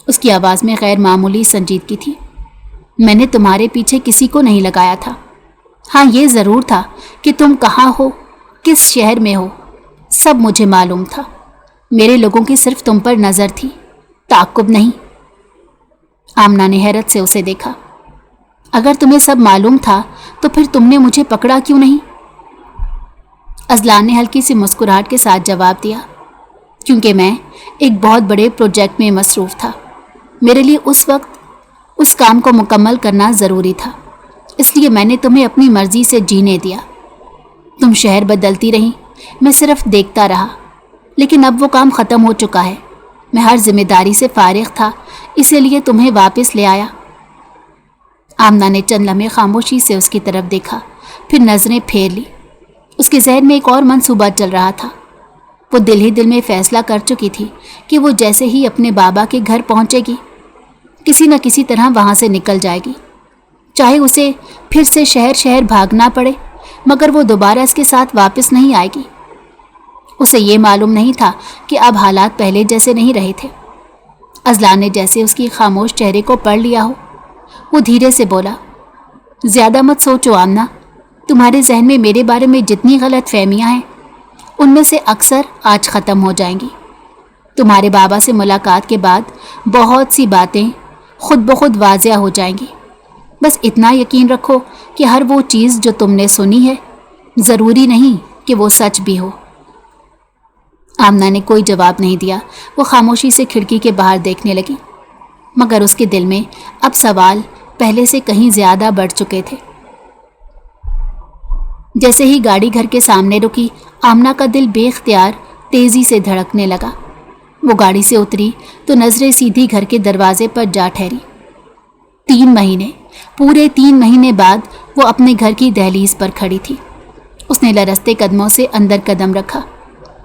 उसकी आवाज़ में गैर मामूली संजीदगी थी। मैंने तुम्हारे पीछे किसी को नहीं लगाया था। हाँ, ये ज़रूर था कि तुम कहाँ हो, किस शहर में हो, सब मुझे मालूम था। मेरे लोगों की सिर्फ तुम पर नज़र थी, ताक़ुब नहीं। आमना ने हैरत से उसे देखा। अगर तुम्हें सब मालूम था तो फिर तुमने मुझे पकड़ा क्यों नहीं? अजलान ने हल्की सी मुस्कुराहट के साथ जवाब दिया, क्योंकि मैं एक बहुत बड़े प्रोजेक्ट में मसरूफ़ था। मेरे लिए उस वक्त उस काम को मुकम्मल करना ज़रूरी था, इसलिए मैंने तुम्हें अपनी मर्ज़ी से जीने दिया। तुम शहर बदलती रही, मैं सिर्फ देखता रहा। लेकिन अब वो काम ख़त्म हो चुका है। मैं हर जिम्मेदारी से फारिग था, इसीलिए तुम्हें वापस ले आया। आमना ने चंद लम्हे खामोशी से उसकी तरफ देखा, फिर नज़रें फेर ली। उसके जहन में एक और मंसूबा चल रहा था। वो दिल ही दिल में फ़ैसला कर चुकी थी कि वो जैसे ही अपने बाबा के घर पहुंचेगी, किसी न किसी तरह वहाँ से निकल जाएगी। चाहे उसे फिर से शहर शहर भागना पड़े, मगर वो दोबारा इसके साथ वापस नहीं आएगी। उसे ये मालूम नहीं था कि अब हालात पहले जैसे नहीं रहे थे। अजलान ने जैसे उसकी खामोश चेहरे को पढ़ लिया हो, वो धीरे से बोला, ज़्यादा मत सोचो आमना। तुम्हारे जहन में मेरे बारे में जितनी गलत फहमियाँ हैं, उनमें से अक्सर आज ख़त्म हो जाएंगी। तुम्हारे बाबा से मुलाकात के बाद बहुत सी बातें खुद ब खुद वाज़िया हो जाएंगी। बस इतना यकीन रखो कि हर वो चीज़ जो तुमने सुनी है, ज़रूरी नहीं कि वो सच भी हो। आमना ने कोई जवाब नहीं दिया। वो खामोशी से खिड़की के बाहर देखने लगी, मगर उसके दिल में अब सवाल पहले से कहीं ज़्यादा बढ़ चुके थे। जैसे ही गाड़ी घर के सामने रुकी, आमना का दिल बेख्तियार तेज़ी से धड़कने लगा। वो गाड़ी से उतरी तो नज़रें सीधी घर के दरवाजे पर जा ठहरी। 3 महीने, पूरे 3 महीने बाद वो अपने घर की दहलीज पर खड़ी थी। उसने लरसते कदमों से अंदर कदम रखा।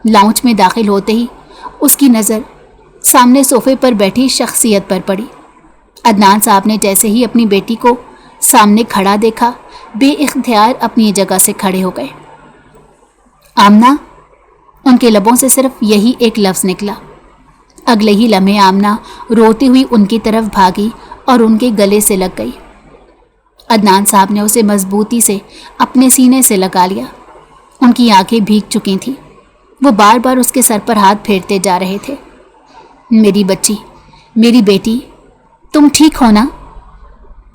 लाउंज में दाखिल होते ही उसकी नज़र सामने सोफे पर बैठी शख्सियत पर पड़ी। अदनान साहब ने जैसे ही अपनी बेटी को सामने खड़ा देखा, बेइख्तियार अपनी जगह से खड़े हो गए। आमना, उनके लबों से सिर्फ यही एक लफ्ज़ निकला। अगले ही लम्हे आमना रोती हुई उनकी तरफ भागी और उनके गले से लग गई। अदनान साहब ने उसे मजबूती से अपने सीने से लगा लिया। उनकी आंखें भीग चुकी थीं। वो बार बार उसके सर पर हाथ फेरते जा रहे थे। मेरी बच्ची, मेरी बेटी, तुम ठीक हो ना?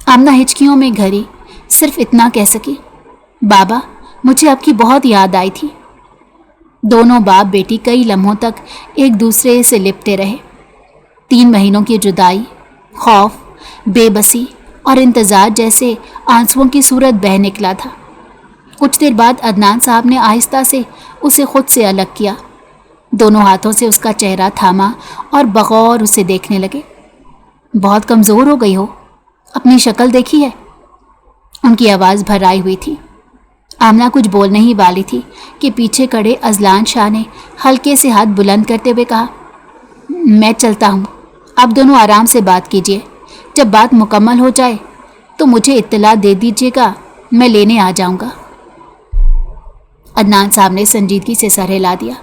आमना हिचकियों में घरी सिर्फ इतना कह सकी, बाबा, मुझे आपकी बहुत याद आई थी। दोनों बाप बेटी कई लम्हों तक एक दूसरे से लिपटे रहे। 3 महीनों की जुदाई, खौफ, बेबसी और इंतज़ार जैसे आंसुओं की सूरत बह निकला था। कुछ देर बाद अदनान साहब ने आहिस्ता से उसे खुद से अलग किया। दोनों हाथों से उसका चेहरा थामा और बगौर उसे देखने लगे। बहुत कमज़ोर हो गई हो, अपनी शक्ल देखी है? उनकी आवाज़ भर्राई हुई थी। आमना कुछ बोलने ही वाली थी कि पीछे खड़े अजलान शाह ने हल्के से हाथ बुलंद करते हुए कहा, मैं चलता हूँ, आप दोनों आराम से बात कीजिए। जब बात मुकम्मल हो जाए तो मुझे इत्तला दे दीजिएगा, मैं लेने आ जाऊँगा। अदनान साहब ने संजीदगी से सर हिला दिया।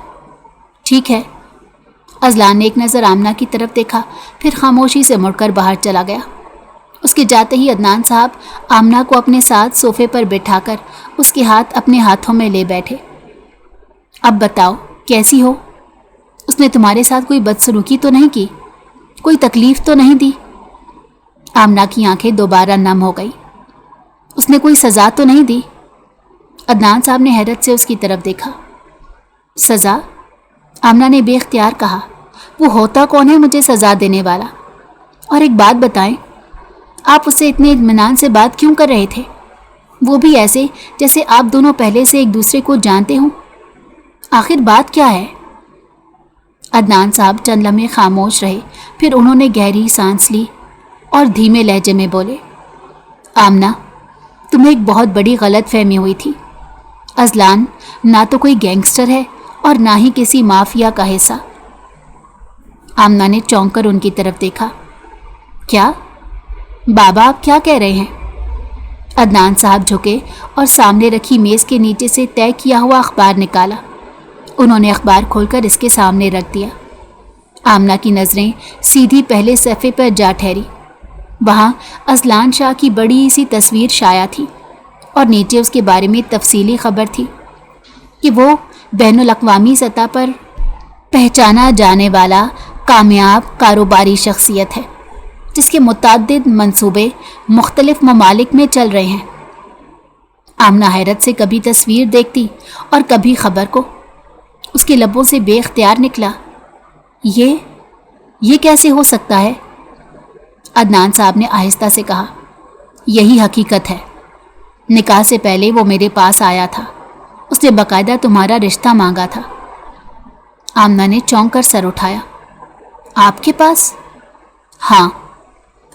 ठीक है। अजलान ने एक नज़र आमना की तरफ देखा, फिर खामोशी से मुड़कर बाहर चला गया। उसके जाते ही अदनान साहब आमना को अपने साथ सोफे पर बिठाकर उसके हाथ अपने हाथों में ले बैठे। अब बताओ, कैसी हो? उसने तुम्हारे साथ कोई बदसलूकी तो नहीं की? कोई तकलीफ तो नहीं दी? आमना की आंखें दोबारा नम हो गई। उसने कोई सज़ा तो नहीं दी? अदनान साहब ने हैरत से उसकी तरफ देखा। सज़ा? आमना ने बेख्तियार कहा। वो होता कौन है मुझे सज़ा देने वाला? और एक बात बताएं, आप उससे इतने इत्मीनान से बात क्यों कर रहे थे? वो भी ऐसे जैसे आप दोनों पहले से एक दूसरे को जानते हों। आखिर बात क्या है? अदनान साहब चंद लम्हे खामोश रहे, फिर उन्होंने गहरी सांस ली और धीमे लहजे में बोले, आमना, तुम्हें एक बहुत बड़ी गलत फहमी हुई थी। अजलान ना तो कोई गैंगस्टर है और ना ही किसी माफिया का हिस्सा। आमना ने चौंक कर उनकी तरफ देखा। क्या बाबा, आप क्या कह रहे हैं? अदनान साहब झुके और सामने रखी मेज़ के नीचे से तय किया हुआ अखबार निकाला। उन्होंने अखबार खोलकर इसके सामने रख दिया। आमना की नज़रें सीधी पहले सफ़े पर जा ठहरी। वहाँ अजलान शाह की बड़ी सी तस्वीर शाया थी और नीचे उसके बारे में तफसीली खबर थी कि वो बैनुल अक़वामी सतह पर पहचाना जाने वाला कामयाब कारोबारी शख्सियत है, जिसके मुतअद्दिद मंसूबे मुख्तलिफ ममालिक में चल रहे हैं। आमना हैरत से कभी तस्वीर देखती और कभी खबर को। उसके लबों से बेख्तियार निकला, ये कैसे हो सकता है? अदनान साहब ने आहिस्ता से कहा, यही हकीकत है। निकाह से पहले वो मेरे पास आया था। उसने बाकायदा तुम्हारा रिश्ता मांगा था। आमना ने चौंक कर सर उठाया। आपके पास? हाँ।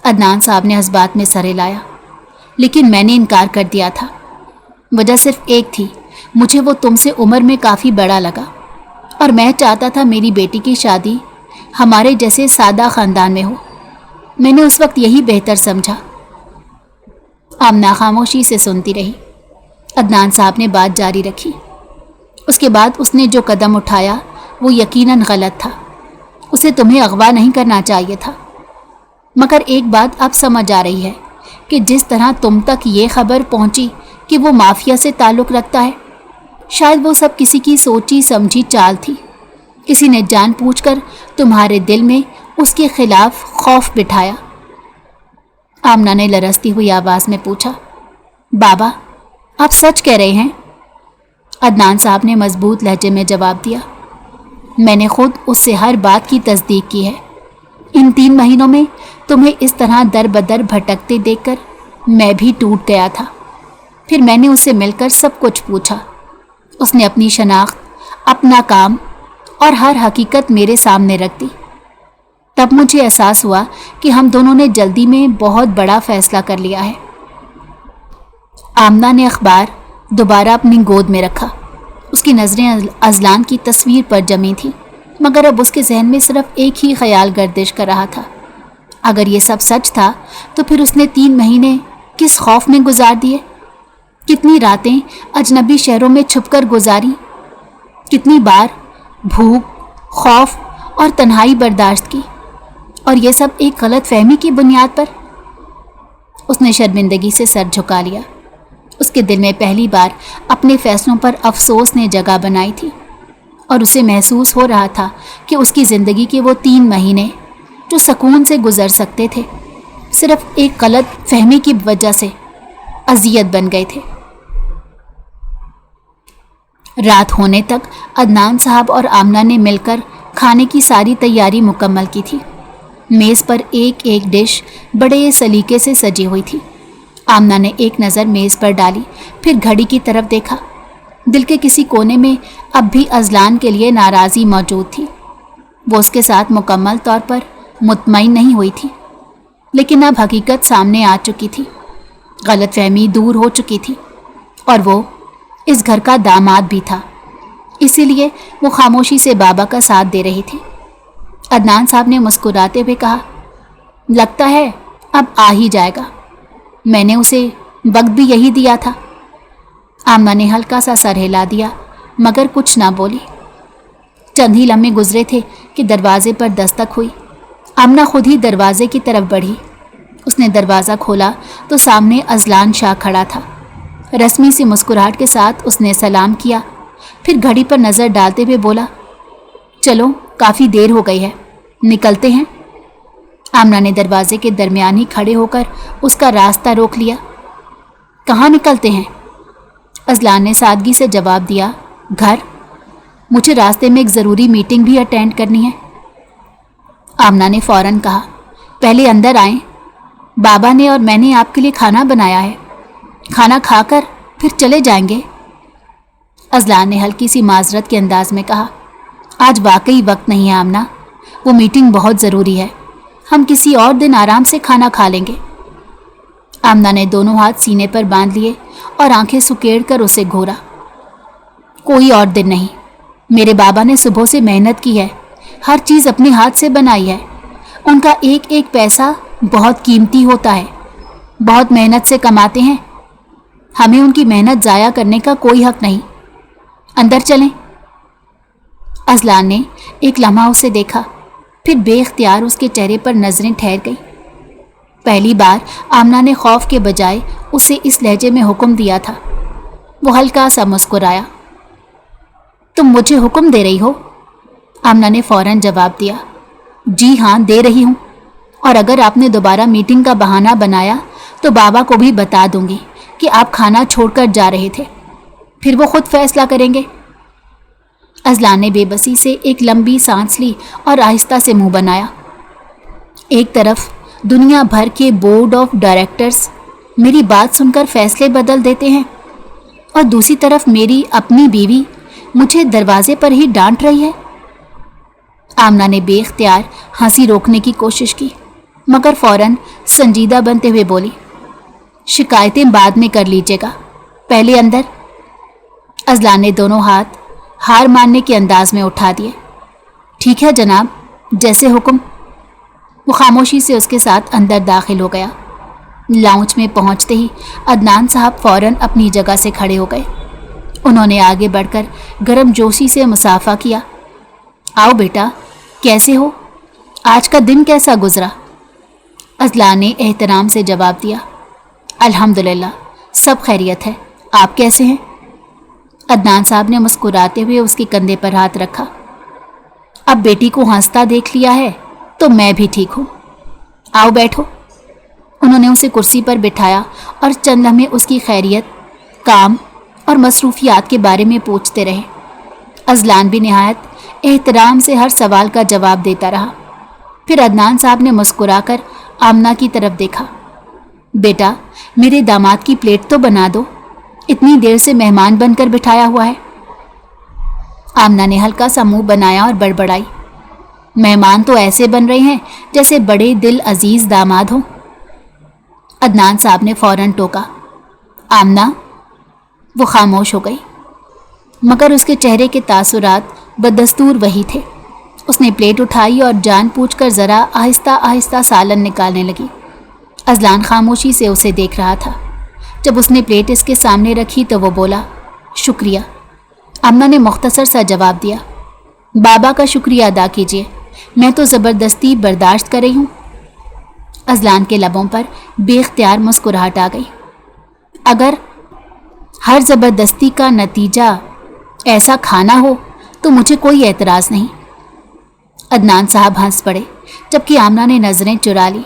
अदनान साहब ने इस बात में सर हिलाया। लेकिन मैंने इनकार कर दिया था। वजह सिर्फ एक थी, मुझे वो तुमसे उम्र में काफ़ी बड़ा लगा और मैं चाहता था मेरी बेटी की शादी हमारे जैसे सादा ख़ानदान में हो। मैंने उस वक्त यही बेहतर समझा। आमना खामोशी से सुनती रही। अदनान साहब ने बात जारी रखी। उसके बाद उसने जो कदम उठाया वो यकीनन गलत था। उसे तुम्हें अगवा नहीं करना चाहिए था। मगर एक बात अब समझ आ रही है कि जिस तरह तुम तक ये खबर पहुंची कि वो माफिया से ताल्लुक़ रखता है, शायद वो सब किसी की सोची समझी चाल थी। किसी ने जानबूझकर तुम्हारे दिल में उसके खिलाफ खौफ बिठाया। आमना ने लरसती हुई आवाज़ में पूछा, बाबा, आप सच कह रहे हैं? अदनान साहब ने मजबूत लहजे में जवाब दिया, मैंने खुद उससे हर बात की तस्दीक की है। इन 3 महीनों में तुम्हें इस तरह दर बदर भटकते देखकर मैं भी टूट गया था। फिर मैंने उससे मिलकर सब कुछ पूछा। उसने अपनी शनाख्त, अपना काम और हर हकीकत मेरे सामने रख दी। तब मुझे एहसास हुआ कि हम दोनों ने जल्दी में बहुत बड़ा फैसला कर लिया है। आमना ने अखबार दोबारा अपनी गोद में रखा। उसकी नज़रें अजलान की तस्वीर पर जमी थी, मगर अब उसके जहन में सिर्फ एक ही ख्याल गर्दिश कर रहा था। अगर ये सब सच था तो फिर उसने 3 महीने किस खौफ में गुजार दिए? कितनी रातें अजनबी शहरों में छुपकर गुजारी? कितनी बार भूख, खौफ और तन्हाई बर्दाश्त की? और ये सब एक गलत फहमी की बुनियाद पर? उसने शर्मिंदगी से सर झुका लिया। उसके दिल में पहली बार अपने फैसलों पर अफसोस ने जगह बनाई थी और उसे महसूस हो रहा था कि उसकी ज़िंदगी के वो 3 महीने जो सुकून से गुजर सकते थे, सिर्फ एक गलत फहमी की वजह से अजियत बन गए थे। रात होने तक अदनान साहब और आमना ने मिलकर खाने की सारी तैयारी मुकम्मल की थी। मेज़ पर एक एक डिश बड़े सलीके से सजी हुई थी। आमना ने एक नज़र मेज़ पर डाली, फिर घड़ी की तरफ देखा। दिल के किसी कोने में अब भी अजलान के लिए नाराज़गी मौजूद थी। वो उसके साथ मुकम्मल तौर पर मुतमईन नहीं हुई थी, लेकिन अब हकीकत सामने आ चुकी थी। गलतफहमी दूर हो चुकी थी और वो इस घर का दामाद भी था, इसीलिए वो खामोशी से बाबा का साथ दे रही थी। अदनान साहब ने मुस्कुराते हुए कहा, लगता है अब आ ही जाएगा, मैंने उसे वक्त भी यही दिया था। आमना ने हल्का सा सर हिला दिया मगर कुछ ना बोली। चंद ही लम्हे गुजरे थे कि दरवाजे पर दस्तक हुई। आमना खुद ही दरवाजे की तरफ बढ़ी। उसने दरवाज़ा खोला तो सामने अजलान शाह खड़ा था। रस्मी सी मुस्कुराहट के साथ उसने सलाम किया, फिर घड़ी पर नज़र डालते हुए बोला, चलो काफ़ी देर हो गई है, निकलते हैं। आमना ने दरवाजे के दरमियान ही खड़े होकर उसका रास्ता रोक लिया। कहाँ निकलते हैं? अजलान ने सादगी से जवाब दिया, घर, मुझे रास्ते में एक ज़रूरी मीटिंग भी अटेंड करनी है। आमना ने फ़ौरन कहा, पहले अंदर आएं, बाबा ने और मैंने आपके लिए खाना बनाया है, खाना खाकर फिर चले जाएंगे। अजलान ने हल्की सी माजरत के अंदाज में कहा, आज वाकई वक्त नहीं है आमना, वो मीटिंग बहुत ज़रूरी है, हम किसी और दिन आराम से खाना खा लेंगे। आमना ने दोनों हाथ सीने पर बांध लिए और आंखें सुकेड़ कर उसे घूरा। कोई और दिन नहीं, मेरे बाबा ने सुबह से मेहनत की है, हर चीज़ अपने हाथ से बनाई है, उनका एक एक पैसा बहुत कीमती होता है, बहुत मेहनत से कमाते हैं, हमें उनकी मेहनत ज़ाया करने का कोई हक नहीं। अंदर चलें। अजलान ने एक लम्हा उसे देखा, फिर बेख्तियार उसके चेहरे पर नजरें ठहर गई। पहली बार आमना ने खौफ के बजाय उसे इस लहजे में हुक्म दिया था। वो हल्का सा मुस्कुराया। तुम मुझे हुक्म दे रही हो? आमना ने फौरन जवाब दिया, जी हाँ दे रही हूँ, और अगर आपने दोबारा मीटिंग का बहाना बनाया तो बाबा को भी बता दूंगी कि आप खाना छोड़कर जा रहे थे, फिर वो खुद फैसला करेंगे। अजलान ने बेबसी से एक लंबी सांस ली और आहिस्ता से मुंह बनाया। एक तरफ दुनिया भर के बोर्ड ऑफ डायरेक्टर्स मेरी बात सुनकर फैसले बदल देते हैं और दूसरी तरफ मेरी अपनी बीवी मुझे दरवाजे पर ही डांट रही है। आमना ने बेख्तियार हंसी रोकने की कोशिश की मगर फौरन संजीदा बनते हुए बोली, शिकायतें बाद में कर लीजिएगा, पहले अंदर। अजलान ने दोनों हाथ हार मानने के अंदाज में उठा दिए। ठीक है जनाब, जैसे हुक्म। वो खामोशी से उसके साथ अंदर दाखिल हो गया। लाउंज में पहुंचते ही अदनान साहब फौरन अपनी जगह से खड़े हो गए। उन्होंने आगे बढ़कर गर्मजोशी से मुसाफा किया। आओ बेटा, कैसे हो? आज का दिन कैसा गुजरा? अजलान ने एहतराम से जवाब दिया, अल्हम्दुलिल्लाह, सब खैरियत है, आप कैसे हैं? अदनान साहब ने मुस्कुराते हुए उसके कंधे पर हाथ रखा। अब बेटी को हंसता देख लिया है तो मैं भी ठीक हूँ, आओ बैठो। उन्होंने उसे कुर्सी पर बिठाया और चंद लम्हे उसकी खैरियत, काम और मसरूफियात के बारे में पूछते रहे। अजलान भी निहायत एहतराम से हर सवाल का जवाब देता रहा। फिर अदनान साहब ने मुस्कुराकर आमना की तरफ देखा। बेटा, मेरे दामाद की प्लेट तो बना दो, इतनी देर से मेहमान बनकर बिठाया हुआ है। आमना ने हल्का सा मुंह बनाया और बड़बड़ाई, मेहमान तो ऐसे बन रहे हैं जैसे बड़े दिल अजीज दामाद हों। अदनान साहब ने फौरन टोका, आमना। वो खामोश हो गई मगर उसके चेहरे के तासुरात बदस्तूर वही थे। उसने प्लेट उठाई और जानबूझकर ज़रा आहिस्ता आहिस्ता सालन निकालने लगी। अजलान खामोशी से उसे देख रहा था। जब उसने प्लेट इसके सामने रखी तो वो बोला, शुक्रिया। आमना ने मुख्तसर सा जवाब दिया, बाबा का शुक्रिया अदा कीजिए, मैं तो ज़बरदस्ती बर्दाश्त कर रही हूँ। अजलान के लबों पर बेख्तियार मुस्कुराहट आ गई। अगर हर ज़बरदस्ती का नतीजा ऐसा खाना हो तो मुझे कोई एतराज़ नहीं। अदनान साहब हंस पड़े जबकि आमना ने नज़रें चुरा ली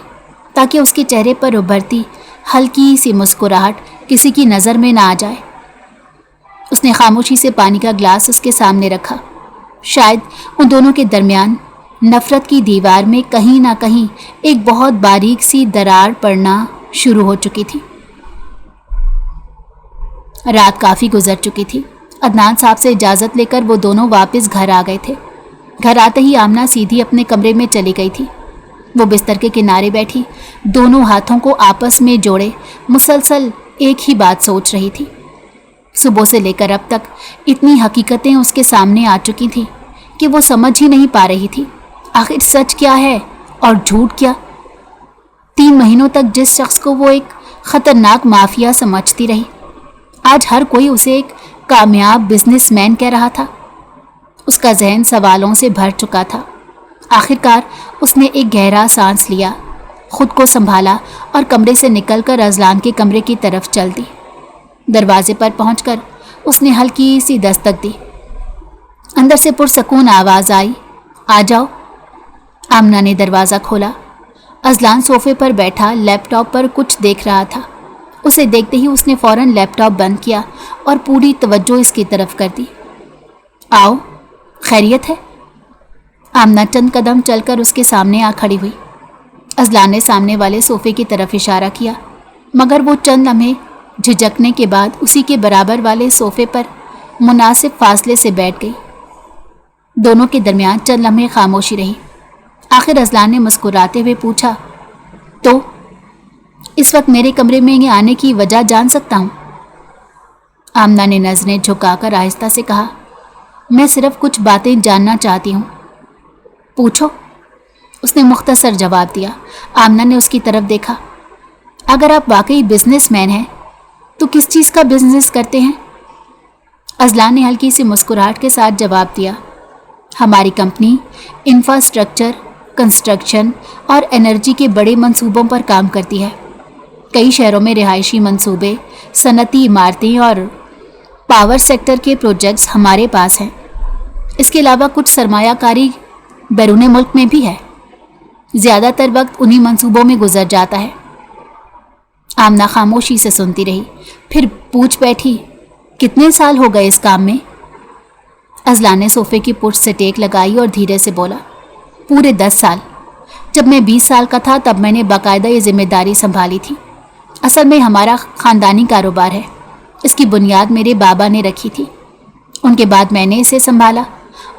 ताकि उसके चेहरे पर उभरती हल्की सी मुस्कुराहट किसी की नज़र में ना आ जाए। उसने खामोशी से पानी का ग्लास उसके सामने रखा। शायद उन दोनों के दरमियान नफ़रत की दीवार में कहीं ना कहीं एक बहुत बारीक सी दरार पड़ना शुरू हो चुकी थी। रात काफ़ी गुजर चुकी थी। अदनान साहब से इजाज़त लेकर वो दोनों वापस घर आ गए थे। घर आते ही आमना सीधी अपने कमरे में चली गई थी। वो बिस्तर के किनारे बैठी दोनों हाथों को आपस में जोड़े मुसलसल एक ही बात सोच रही थी। सुबह से लेकर अब तक इतनी हकीकतें उसके सामने आ चुकी थीं कि वो समझ ही नहीं पा रही थी आखिर सच क्या है और झूठ क्या। 3 महीनों तक जिस शख्स को वो एक खतरनाक माफिया समझती रही, आज हर कोई उसे एक कामयाब बिजनेसमैन कह रहा था। उसका जहन सवालों से भर चुका था। आखिरकार उसने एक गहरा सांस लिया, खुद को संभाला और कमरे से निकलकर अजलान के कमरे की तरफ चल दी। दरवाजे पर पहुंचकर उसने हल्की सी दस्तक दी। अंदर से पुरसकून आवाज आई, आ जाओ। आमना ने दरवाज़ा खोला। अजलान सोफे पर बैठा लैपटॉप पर कुछ देख रहा था। उसे देखते ही उसने फौरन लैपटॉप बंद किया और पूरी तवज्जो इसकी तरफ कर दी। आओ, खैरियत है? आमना चंद कदम चलकर उसके सामने आ खड़ी हुई। अजलान ने सामने वाले सोफे की तरफ इशारा किया, मगर वो चंद लम्हे झिझकने के बाद उसी के बराबर वाले सोफे पर मुनासिब फासले से बैठ गई। दोनों के दरमियान चंद लम्हे खामोशी रही। आखिर अजलान ने मुस्कुराते हुए पूछा, तो इस वक्त मेरे कमरे में ये आने की वजह जान सकता हूँ? आमना ने नजरें झुकाकर आहिस्ता से कहा, मैं सिर्फ कुछ बातें जानना चाहती हूँ। पूछो, उसने मुख्तसर जवाब दिया। आमना ने उसकी तरफ देखा। अगर आप वाकई बिजनेसमैन हैं तो किस चीज़ का बिजनेस करते हैं? अजलान ने हल्की सी मुस्कुराहट के साथ जवाब दिया, हमारी कंपनी इंफ्रास्ट्रक्चर, कंस्ट्रक्शन और एनर्जी के बड़े मंसूबों पर काम करती है। कई शहरों में रिहायशी मंसूबे, सनती इमारतें और पावर सेक्टर के प्रोजेक्ट्स हमारे पास हैं। इसके अलावा कुछ सरमायाकारी बैरूने मुल्क में भी है। ज़्यादातर वक्त उन्हीं मंसूबों में गुजर जाता है। आमना खामोशी से सुनती रही, फिर पूछ बैठी, कितने साल हो गए इस काम में? अजलान ने सोफे की पुष्ट से टेक लगाई और धीरे से बोला, पूरे 10 साल। जब मैं 20 साल का था तब मैंने बाकायदा ये जिम्मेदारी संभाली थी। असल में हमारा ख़ानदानी कारोबार है। इसकी बुनियाद मेरे बाबा ने रखी थी। उनके बाद मैंने इसे संभाला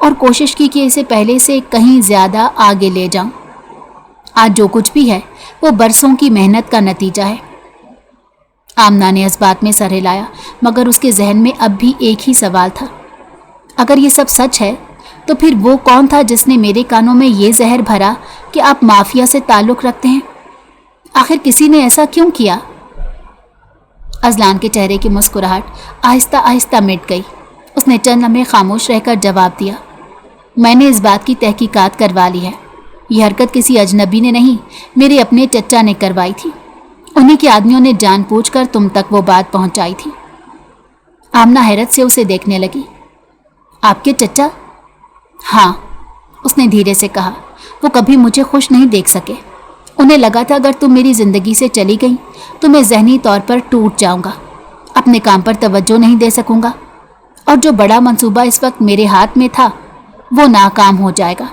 और कोशिश की कि इसे पहले से कहीं ज़्यादा आगे ले जाऊं। आज जो कुछ भी है वो बरसों की मेहनत का नतीजा है। आमना ने इस बात में सर हिलाया, मगर उसके जहन में अब भी एक ही सवाल था, अगर ये सब सच है तो फिर वो कौन था जिसने मेरे कानों में ये जहर भरा कि आप माफिया से ताल्लुक़ रखते हैं? आखिर किसी ने ऐसा क्यों किया? अजलान के चेहरे की मुस्कुराहट आहिस्ता आहिस्ता मिट गई। उसने चंद लम्हे खामोश रहकर जवाब दिया, मैंने इस बात की तहकीकात करवा ली है। यह हरकत किसी अजनबी ने नहीं, मेरे अपने चचा ने करवाई थी। उन्हीं के आदमियों ने जानबूझकर तुम तक वो बात पहुंचाई थी। आमना हैरत से उसे देखने लगी। आपके चचा? हाँ, उसने धीरे से कहा। वो कभी मुझे खुश नहीं देख सके। उन्हें लगा था अगर तुम मेरी ज़िंदगी से चली गई तो मैं ज़हनी तौर पर टूट जाऊंगा, अपने काम पर तवज्जो नहीं दे सकूंगा और जो बड़ा मंसूबा इस वक्त मेरे हाथ में था वो नाकाम हो जाएगा।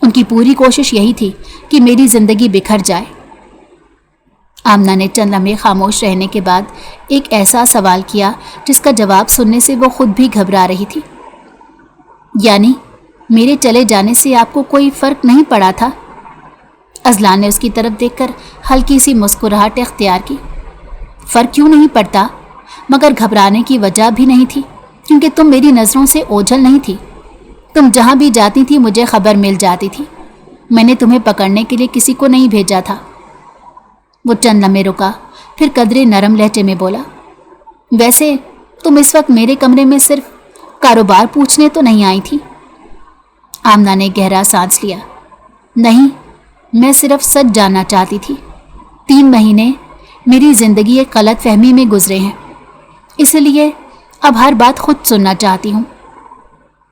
उनकी पूरी कोशिश यही थी कि मेरी ज़िंदगी बिखर जाए। आमना ने चंद लम्हे खामोश रहने के बाद एक ऐसा सवाल किया जिसका जवाब सुनने से वो खुद भी घबरा रही थी। यानी मेरे चले जाने से आपको कोई फ़र्क नहीं पड़ा था? अजलान ने उसकी तरफ देखकर हल्की सी मुस्कुराहट इख्तियार की। फ़र्क क्यों नहीं पड़ता, मगर घबराने की वजह भी नहीं थी, क्योंकि तुम मेरी नज़रों से ओझल नहीं थी। तुम जहाँ भी जाती थी मुझे खबर मिल जाती थी। मैंने तुम्हें पकड़ने के लिए किसी को नहीं भेजा था। वो चंद लम्हे रुका, फिर कदरे नरम लहजे में बोला, वैसे तुम इस वक्त मेरे कमरे में सिर्फ कारोबार पूछने तो नहीं आई थी? आमना ने गहरा सांस लिया। नहीं, मैं सिर्फ सच जानना चाहती थी। 3 महीने मेरी ज़िंदगी एक गलत फहमी में गुजरे हैं, इसलिए अब हर बात खुद सुनना चाहती हूँ।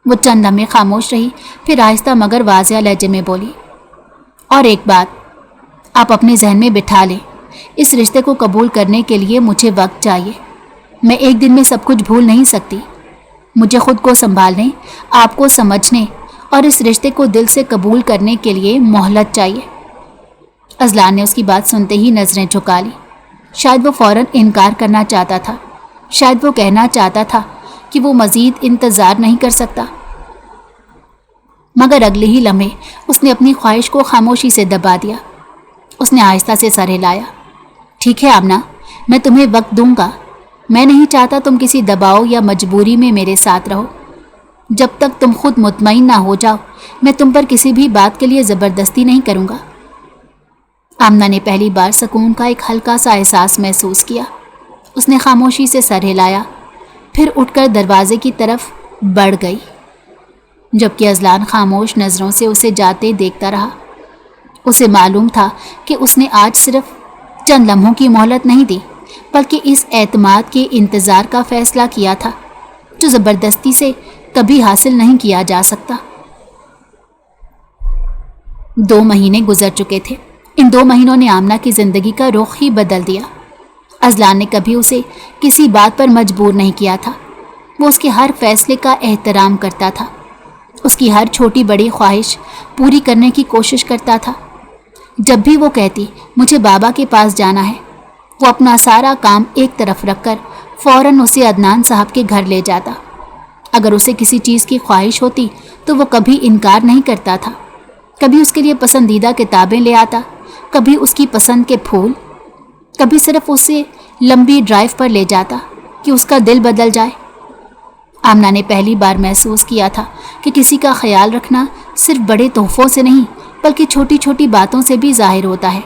वो चंद लम्हे खामोश रही, फिर आहिस्ता मगर वाज़ेह लहजे में बोली, और एक बात आप अपने जहन में बिठा लें, इस रिश्ते को कबूल करने के लिए मुझे वक्त चाहिए। मैं एक दिन में सब कुछ भूल नहीं सकती। मुझे खुद को संभालने, आपको समझने और इस रिश्ते को दिल से कबूल करने के लिए मोहलत चाहिए। अजलान ने उसकी बात सुनते ही नज़रें झुका ली। शायद वो फ़ौरन इनकार करना चाहता था, शायद वो कहना चाहता था कि वो मज़ीद इंतज़ार नहीं कर सकता, मगर अगले ही लम्हे उसने अपनी ख्वाहिश को खामोशी से दबा दिया। उसने आहिस्ता से सर हिलाया। ठीक है आमना, मैं तुम्हें वक्त दूंगा, मैं नहीं चाहता तुम किसी दबाव या मजबूरी में मेरे साथ रहो। जब तक तुम खुद मुतमईन ना हो जाओ, मैं तुम पर किसी भी बात के लिए ज़बरदस्ती नहीं करूँगा। आमना ने पहली बार सुकून का एक हल्का सा एहसास महसूस किया। उसने खामोशी से सर हिलाया, फिर उठकर दरवाजे की तरफ बढ़ गई, जबकि अजलान खामोश नज़रों से उसे जाते देखता रहा। उसे मालूम था कि उसने आज सिर्फ चंद लम्हों की मोहलत नहीं दी, बल्कि इस एतमाद के इंतज़ार का फ़ैसला किया था जो ज़बरदस्ती से कभी हासिल नहीं किया जा सकता। 2 महीने गुजर चुके थे। इन 2 महीनों ने आमना की ज़िंदगी का रुख ही बदल दिया। अजलान ने कभी उसे किसी बात पर मजबूर नहीं किया था। वो उसके हर फैसले का एहतराम करता था, उसकी हर छोटी बड़ी ख्वाहिश पूरी करने की कोशिश करता था। जब भी वो कहती मुझे बाबा के पास जाना है, वो अपना सारा काम एक तरफ रखकर फ़ौरन उसे अदनान साहब के घर ले जाता। अगर उसे किसी चीज़ की ख्वाहिश होती तो वो कभी इनकार नहीं करता था। कभी उसके लिए पसंदीदा किताबें ले आता, कभी उसकी पसंद के फूल, कभी सिर्फ उसे लंबी ड्राइव पर ले जाता कि उसका दिल बदल जाए। आमना ने पहली बार महसूस किया था कि किसी का ख्याल रखना सिर्फ बड़े तोहफ़ों से नहीं, बल्कि छोटी छोटी बातों से भी ज़ाहिर होता है।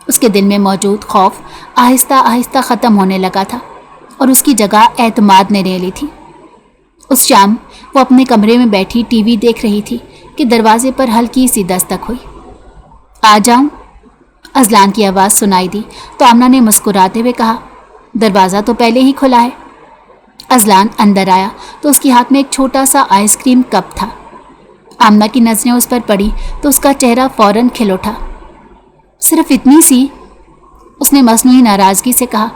उसके दिल में मौजूद खौफ आहिस्ता आहिस्ता ख़त्म होने लगा था और उसकी जगह एतमाद ने ले ली थी। उस शाम वो अपने कमरे में बैठी टीवी देख रही थी कि दरवाजे पर हल्की सी दस्तक हुई। आ जाऊं? अजलान की आवाज़ सुनाई दी तो आमना ने मुस्कुराते हुए कहा, दरवाज़ा तो पहले ही खुला है। अजलान अंदर आया तो उसके हाथ में एक छोटा सा आइसक्रीम कप था। आमना की नज़रें उस पर पड़ी तो उसका चेहरा फ़ौरन खिल उठा। सिर्फ इतनी सी? उसने मसनूई नाराज़गी से कहा।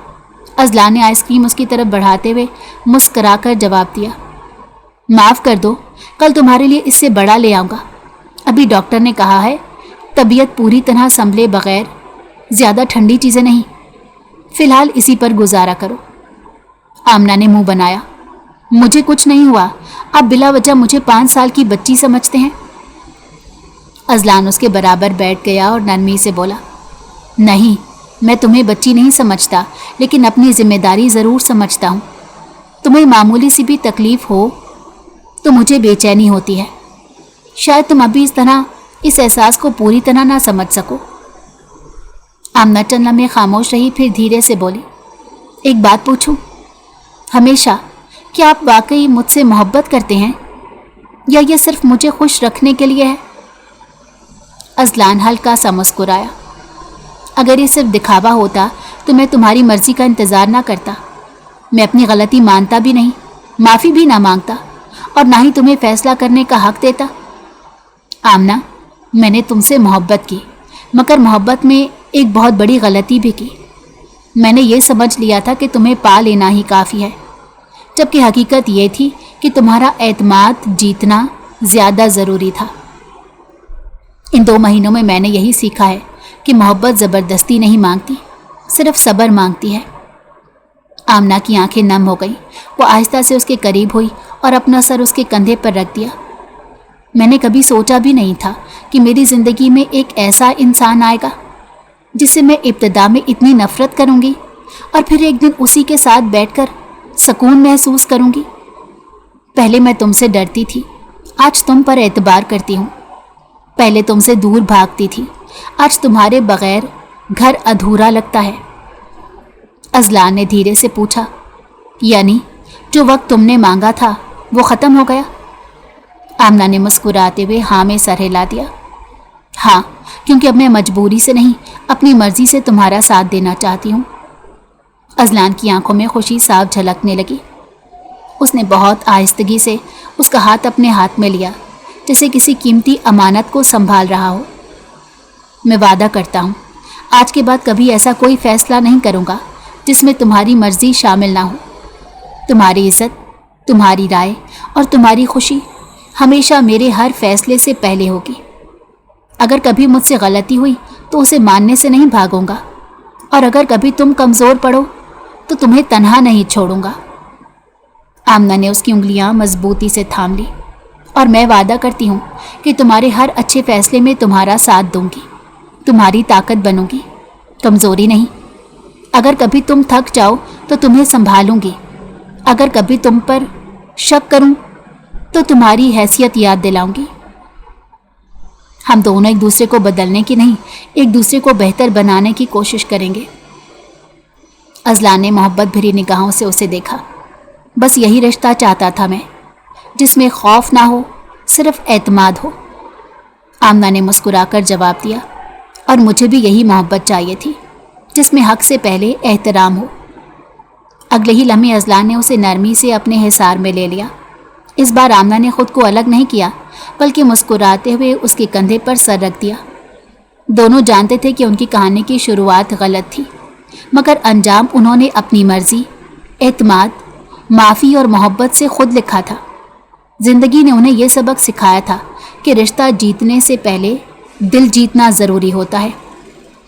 अजलान ने आइसक्रीम उसकी तरफ बढ़ाते हुए मुस्कराकर जवाब दिया, माफ़ कर दो, कल तुम्हारे लिए इससे बड़ा ले आऊँगा। अभी डॉक्टर ने कहा है तबीयत पूरी तरह संभले बगैर ज़्यादा ठंडी चीज़ें नहीं, फ़िलहाल इसी पर गुजारा करो। आमना ने मुंह बनाया, मुझे कुछ नहीं हुआ, आप बिला वजह मुझे 5 साल की बच्ची समझते हैं। अजलान उसके बराबर बैठ गया और नरमी से बोला, नहीं, मैं तुम्हें बच्ची नहीं समझता, लेकिन अपनी जिम्मेदारी ज़रूर समझता हूँ। तुम्हें मामूली सी भी तकलीफ़ हो तो मुझे बेचैनी होती है। शायद तुम अभी इस एहसास को पूरी तरह ना समझ सको। आमना चंद लम्हे खामोश रही, फिर धीरे से बोली, एक बात पूछूं? हमेशा क्या आप वाकई मुझसे मोहब्बत करते हैं या ये सिर्फ मुझे खुश रखने के लिए है? अजलान हल्का सा मुस्कुराया, अगर ये सिर्फ दिखावा होता तो मैं तुम्हारी मर्ज़ी का इंतज़ार ना करता। मैं अपनी गलती मानता भी नहीं, माफ़ी भी ना मांगता और ना ही तुम्हें फ़ैसला करने का हक़ देता। आमना, मैंने तुमसे मोहब्बत की, मगर मोहब्बत में एक बहुत बड़ी गलती भी की। मैंने ये समझ लिया था कि तुम्हें पा लेना ही काफ़ी है, जबकि हकीकत ये थी कि तुम्हारा एतमाद जीतना ज़्यादा ज़रूरी था। इन 2 महीनों में मैंने यही सीखा है कि मोहब्बत ज़बरदस्ती नहीं मांगती, सिर्फ सब्र मांगती है। आमना की आंखें नम हो गईं। वो आहिस्ता से उसके करीब हुई और अपना सर उसके कंधे पर रख दिया। मैंने कभी सोचा भी नहीं था कि मेरी ज़िंदगी में एक ऐसा इंसान आएगा जिससे मैं इब्तिदा में इतनी नफ़रत करूँगी और फिर एक दिन उसी के साथ बैठकर सुकून महसूस करूँगी। पहले मैं तुमसे डरती थी, आज तुम पर एतबार करती हूँ। पहले तुमसे दूर भागती थी, आज तुम्हारे बग़ैर घर अधूरा लगता है। अजलान ने धीरे से पूछा, यानी जो वक्त तुमने मांगा था वो ख़त्म हो गया? आमना ने मुस्कुराते हुए हाँ में सर हिला दिया। हाँ, क्योंकि अब मैं मजबूरी से नहीं, अपनी मर्ज़ी से तुम्हारा साथ देना चाहती हूँ। अजलान की आंखों में खुशी साफ झलकने लगी। उसने बहुत आहिस्तगी से उसका हाथ अपने हाथ में लिया, जैसे किसी कीमती अमानत को संभाल रहा हो। मैं वादा करता हूँ, आज के बाद कभी ऐसा कोई फ़ैसला नहीं करूँगा जिसमें तुम्हारी मर्ज़ी शामिल ना हो। तुम्हारी इज़्ज़त, तुम्हारी राय और तुम्हारी खुशी हमेशा मेरे हर फैसले से पहले होगी। अगर कभी मुझसे गलती हुई तो उसे मानने से नहीं भागूंगा, और अगर कभी तुम कमज़ोर पड़ो तो तुम्हें तन्हा नहीं छोड़ूंगा। आमना ने उसकी उंगलियां मजबूती से थाम ली। और मैं वादा करती हूँ कि तुम्हारे हर अच्छे फैसले में तुम्हारा साथ दूंगी, तुम्हारी ताकत बनूंगी, कमज़ोरी नहीं। अगर कभी तुम थक जाओ तो तुम्हें संभालूंगी। अगर कभी तुम पर शक करूं तो तुम्हारी हैसियत याद दिलाऊंगी। हम दोनों एक दूसरे को बदलने की नहीं, एक दूसरे को बेहतर बनाने की कोशिश करेंगे। अजलान ने मोहब्बत भरी निगाहों से उसे देखा। बस यही रिश्ता चाहता था मैं, जिसमें खौफ ना हो, सिर्फ एतमाद हो। आमना ने मुस्कुराकर जवाब दिया, और मुझे भी यही मोहब्बत चाहिए थी, जिसमें हक से पहले एहतराम हो। अगले ही लम्हे अजलान ने उसे नरमी से अपने हिसार में ले लिया। इस बार आमना ने खुद को अलग नहीं किया, बल्कि मुस्कुराते हुए उसके कंधे पर सर रख दिया। दोनों जानते थे कि उनकी कहानी की शुरुआत गलत थी, मगर अंजाम उन्होंने अपनी मर्जी, एतमाद, माफ़ी और मोहब्बत से खुद लिखा था। जिंदगी ने उन्हें यह सबक सिखाया था कि रिश्ता जीतने से पहले दिल जीतना ज़रूरी होता है,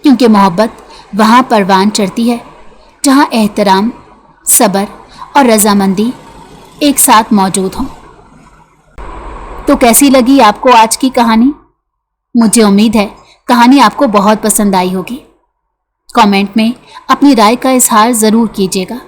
क्योंकि मोहब्बत वहाँ परवान चढ़ती है जहाँ एहतराम, सब्र और रजामंदी एक साथ मौजूद हों। तो कैसी लगी आपको आज की कहानी? मुझे उम्मीद है कहानी आपको बहुत पसंद आई होगी। कमेंट में अपनी राय का इजहार ज़रूर कीजिएगा।